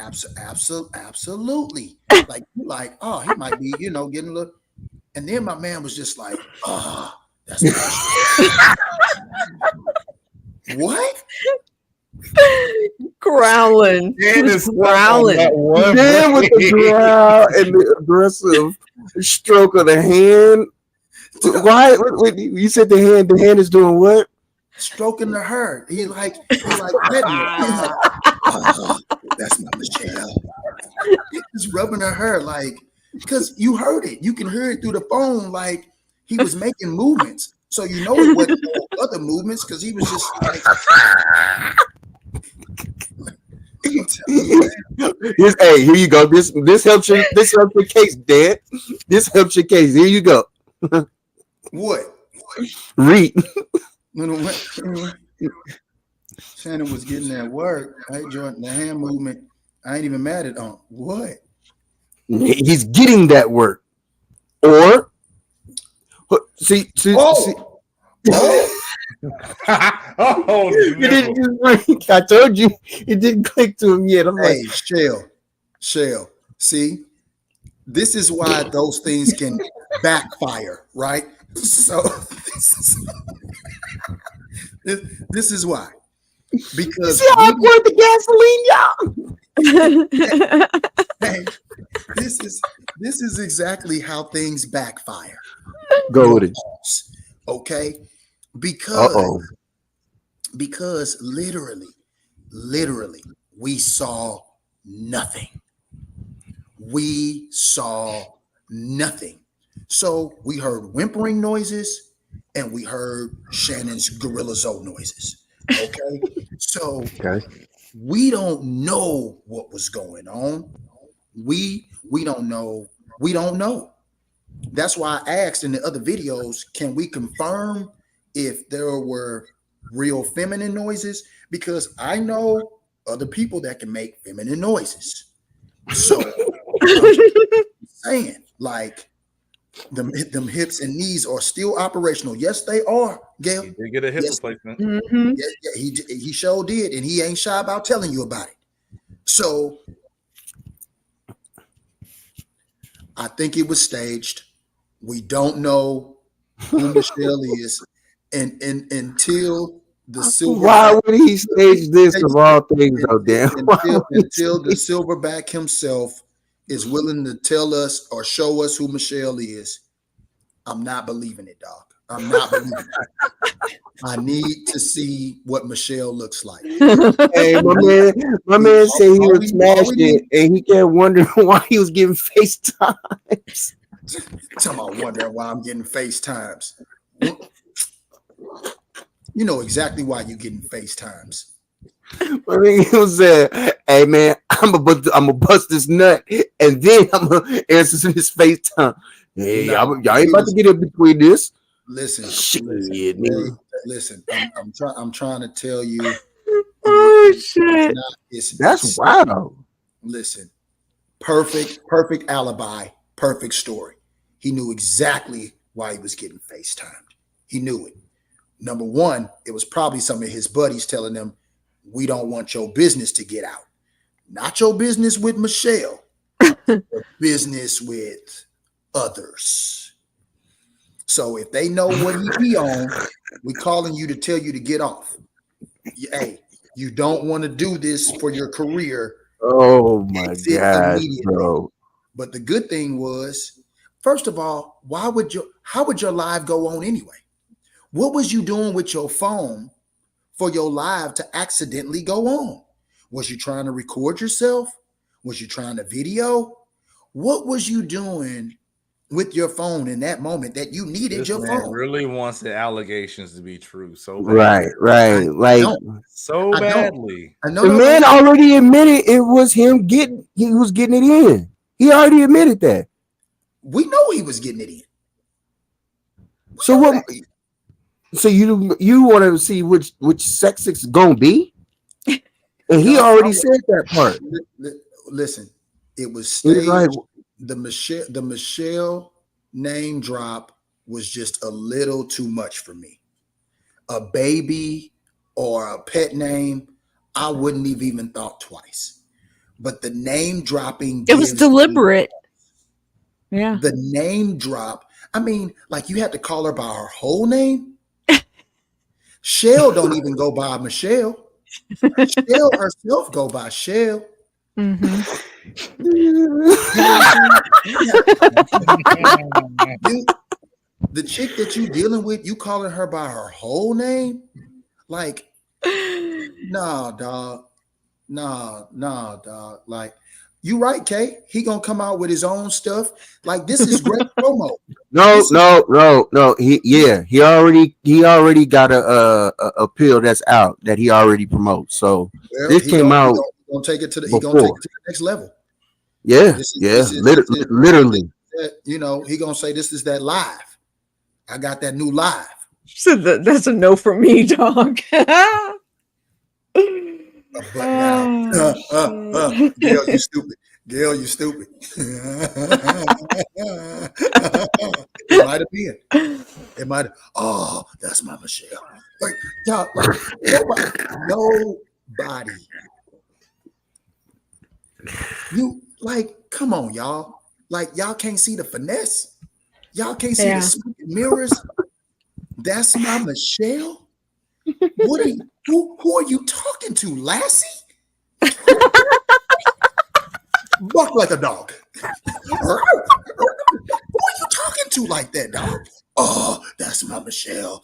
Like, oh, he might be, getting a little. And then my man was just like, oh, that's what? growling. He was growling. Then with the growl and the aggressive stroke of the hand. Why? You said the hand is doing what? Stroking the her. He's like petting her. He's like, oh, that's my Michelle. Just rubbing her hair, like, because you heard it. You can hear it through the phone, like he was making movements. So you know it wasn't other movements because he was just like. Hey, here you go. This helps your case, Dad. This helps your case. Here you go. What? Read. Shannon was getting that work. I enjoyed the hand movement. I ain't even mad at what? He's getting that work. Or see. Oh, It didn't just I told you it didn't click to him yet. I'm hey, like, Shell. See, this is why those things can backfire, right? So this is why. Because see how I poured the gasoline, y'all. hey, this is exactly how things backfire. Go with it. Okay? Uh-oh. Because literally, we saw nothing. We saw nothing. So we heard whimpering noises and we heard Shannon's Gorilla Zoe noises. Okay. So we don't know what was going on. We don't know. We don't know. That's why I asked in the other videos, can we confirm if there were real feminine noises? Because I know other people that can make feminine noises. So I'm saying, like, them hips and knees are still operational. Yes, they are, Gail. He did get a hip replacement. Mm-hmm. Yeah, he sure did, and he ain't shy about telling you about it. So I think it was staged. We don't know who Michelle is, and until the silver. Why would he stage this of all things, though, Dan? Until the silverback himself is willing to tell us or show us who Michelle is, I'm not believing it, dog. I'm not believing it. I need to see what Michelle looks like. Hey, my man said he was smashed it, and he kept wondering why he was getting FaceTimes. Talking about wondering why I'm getting FaceTimes. You know exactly why you're getting FaceTimes. I mean, he was hey man, I'm gonna bust this nut, and then I'm gonna answer his FaceTime. Hey, y'all ain't about to get in between this. Listen, I'm trying to tell you. Oh shit! That's wild. Listen, perfect alibi, perfect story. He knew exactly why he was getting FaceTimed. He knew it. Number one, it was probably some of his buddies telling him, we don't want your business to get out. Not your business with Michelle, your business with others. So if they know what he be on, we calling you to tell you to get off. Hey, you don't want to do this for your career. Oh my God, bro. But the good thing was, first of all, how would your live go on anyway? What was you doing with your phone for your live to accidentally go on? Was you trying to record yourself? Was you trying to video? What was you doing with your phone in that moment that you needed This your man phone? really wants the allegations to be true so bad. Right. Like so badly. The man already admitted it was him he was getting it in. He already admitted that. We know he was getting it in. So what? So you want to see which sex it's gonna be? And he already said that part. Listen, it was staged. Like, the Michelle name drop was just a little too much for me. A baby or a pet name, I wouldn't have even thought twice. But the name dropping, it was deliberate. Yeah. The name drop. I mean, like, you had to call her by her whole name. Shell don't even go by Michelle. Shell herself go by Shell. Mm-hmm. The chick that you dealing with, you calling her by her whole name? Like, nah, dog. Nah, dog. Like, you right, Kay. He gonna come out with his own stuff. Like, this is great promo. No. He already got a pill that's out that he already promotes. So Well, this came out he gonna take it to the before. next level. Yeah, This is literally. you know, he gonna say this is that live. I got that new live. So that's a no for me, dog. A butt down. Gail, you stupid. Gail, you stupid. It might have been. It might have. Oh, that's my Michelle. Like, y'all, like, nobody. You like, come on, y'all. Like, y'all can't see the finesse. Y'all can't see the smoke and mirrors. That's my Michelle. What are you? Who are you talking to, Lassie? Bark like a dog. Who are you talking to like that, dog? Oh, that's my Michelle.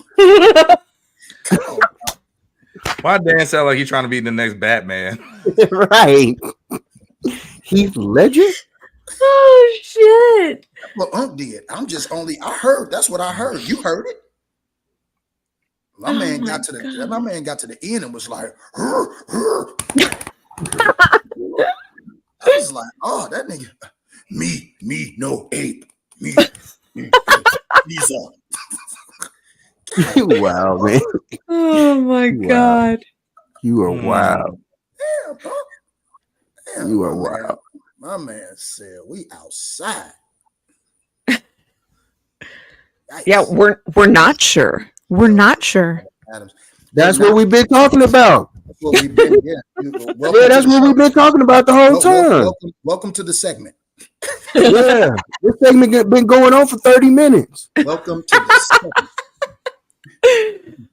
Come on. Why Dan sound like he's trying to be the next Batman? Right. Heath Ledger? Oh shit. Well, Unc did. I heard. That's what I heard. You heard it. My man got to the end and was like, I was like, oh, that nigga, me, no ape, me. He's Wow, man. Oh my god. You are wild. Yeah, bro. Damn, You are wild. My man said we outside. Yeah, we're not sure. We're not sure. Adams. That's what we've been talking about. That's what we've been. Yeah, that's what we've been talking about the whole time. Welcome to the segment. Yeah, this segment been going on for 30 minutes. Welcome to the segment.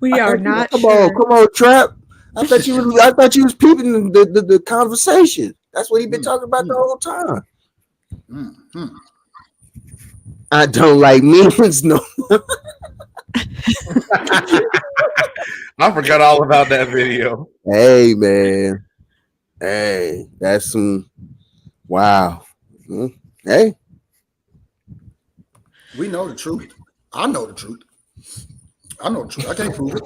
We are not come sure. Come on, Trap. I thought you was peeping the conversation. That's what he been talking about the whole time. Mm-hmm. I don't like memes, no. I forgot all about that video. Hey, man. Hey, that's some wow. Hey. We know the truth. I know the truth. I know the truth. I can't prove it.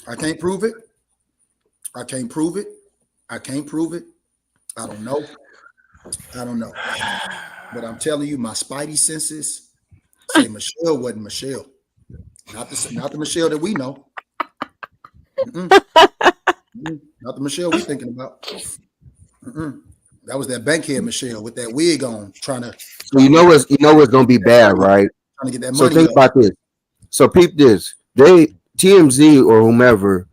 I can't prove it. I can't prove it. I can't prove it. I don't know. But I'm telling you, my spidey senses say Michelle wasn't Michelle. Not the Michelle that we know. Not the Michelle we thinking about. That was that bankhead Michelle with that wig on, trying to. So you know what's gonna be bad, right? Trying to get that so money. Think about this. So peep this. TMZ or whomever,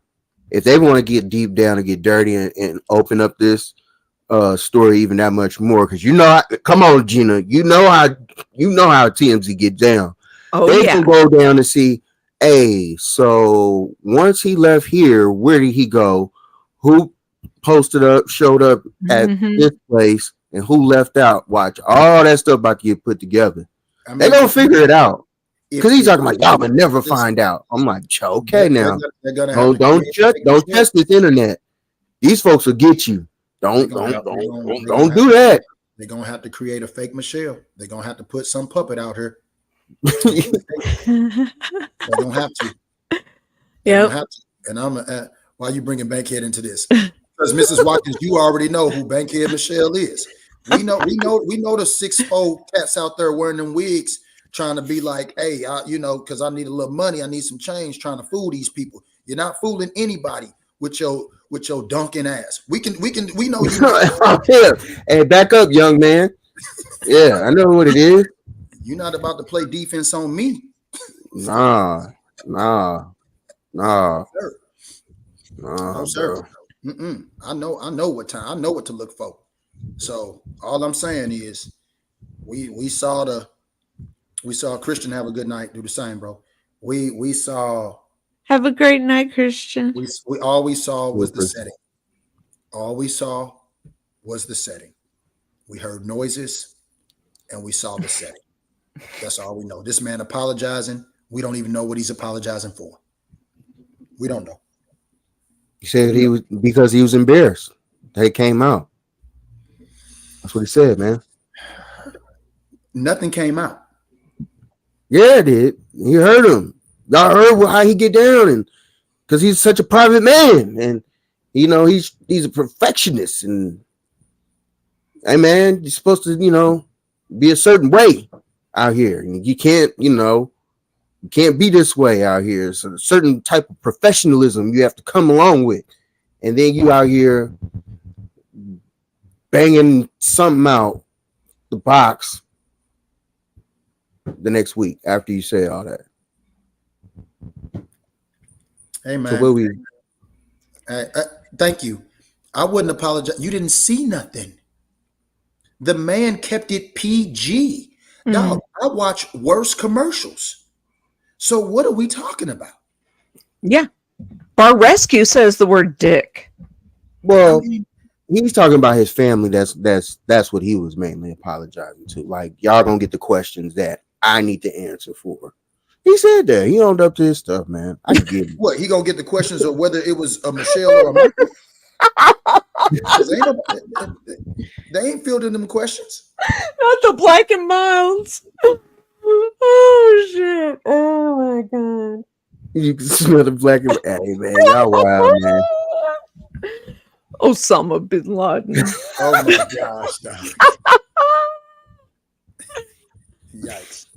if they want to get deep down and get dirty and open up this story even that much more, because come on, Gina, you know how TMZ get down. They can go down and see, hey, so once he left here, where did he go? Who showed up at this place, and who left out? Watch all that stuff about to get put together. They're gonna figure it out. Because he's talking like, y'all will never find out. I'm like, okay, now don't test this internet. These folks will get you. Don't do that. They're gonna have to create a fake Michelle. They're gonna have to put some puppet out here. They're gonna have to. Yeah. And I'm why are you bringing Bankhead into this? Because Mrs. Watkins, you already know who Bankhead Michelle is. We know the 6'4" cats out there wearing them wigs, trying to be like, hey, because I need a little money, I need some change, trying to fool these people. You're not fooling anybody with your dunking ass. We know you. Hey, back up, young man. Yeah, I know what it is. You're not about to play defense on me. Nah. No, sir. I know what time. I know what to look for. So all I'm saying is, we saw Christian have a good night. Do the same, bro. We saw Have a great night, Christian. We all we saw was the setting. All we saw was the setting. We heard noises and we saw the setting. That's all we know. This man apologizing. We don't even know what he's apologizing for. We don't know. He said he was because he was embarrassed that it came out. That's what he said, man. Nothing came out. Yeah, it did. You heard him. Y'all heard how he get down, and because he's such a private man, and you know he's a perfectionist, and hey, man, you're supposed to be a certain way out here, and you can't be this way out here. So a certain type of professionalism you have to come along with, and then you out here banging something out the box the next week after you say all that. Hey man, so what we? Thank you. I wouldn't apologize. You didn't see nothing. The man kept it PG. Dog, I watch worse commercials. So what are we talking about? Yeah. Bar Rescue says the word dick. Well, he's talking about his family. That's what he was mainly apologizing to. Like, y'all don't get the questions that I need to answer for. He said that. He owned up to his stuff, man. I get it. What, he gonna get the questions of whether it was a Michelle or a Michael? They ain't fielding them questions. Not the Black and Milds. Oh shit! Oh my god! You can smell the black and hey man, y'all wild, man. Osama bin Laden. Oh my gosh! Yikes!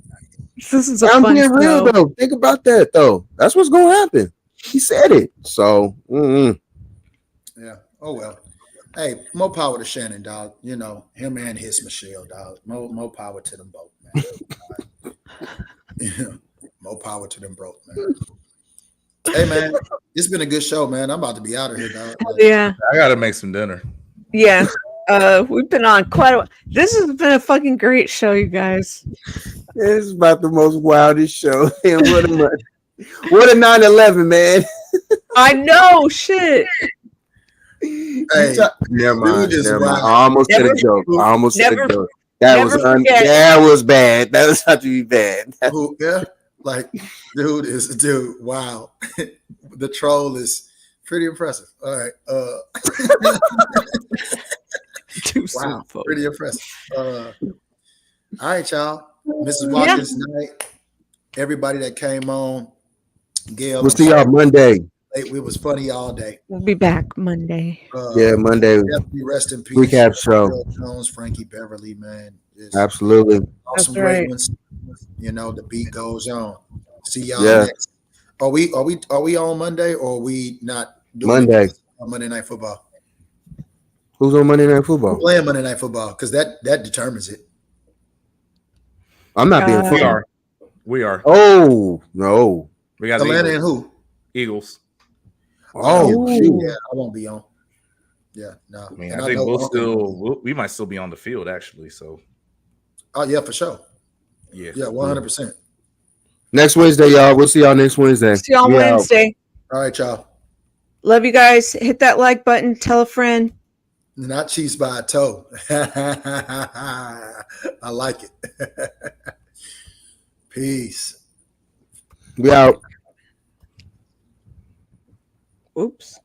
This is a I'm fun being real show. though. Think about that though. That's what's gonna happen. He said it. So yeah. Oh well. Hey, more power to Shannon, dog. You know, him and his Michelle, dog. More power to them both, man. Yeah. More power to them both, man. Hey man, it's been a good show, man. I'm about to be out of here, dog. Yeah. I gotta make some dinner. Yeah. We've been on quite a while. This has been a fucking great show, you guys. it's about the most wildest show. And what a 9/11, man. I know, shit. Hey, never mind. dude is Never mind. wild. I almost said a joke. That was bad. That was not to be bad. Yeah, like dude, wow. The troll is pretty impressive. All right. Wow, pretty impressive. All right, y'all. Mrs. Watkins night. Everybody that came on. Gail. We'll see y'all Monday. It was funny all day. We'll be back Monday. Monday. Definitely rest in peace. Recap show. Earl Jones, Frankie Beverly, man. Absolutely. Awesome, That's right. great ones. You know, the beat goes on. See y'all next. Are we on Monday or are we not doing Monday? On Monday Night Football. Who's on Monday Night Football? We're playing Monday Night Football because that determines it. I'm not being funny. We are. Oh no. We got Atlanta and who? Eagles. Oh yeah, I won't be on. Yeah, no. I mean, I think we might still be on the field actually. So. Oh yeah, for sure. Yeah. Yeah, 100%. Next Wednesday, y'all. We'll see y'all next Wednesday. See y'all Wednesday. All right, y'all. Love you guys. Hit that like button. Tell a friend. Not cheese by a toe. I like it. Peace. We out. Oops.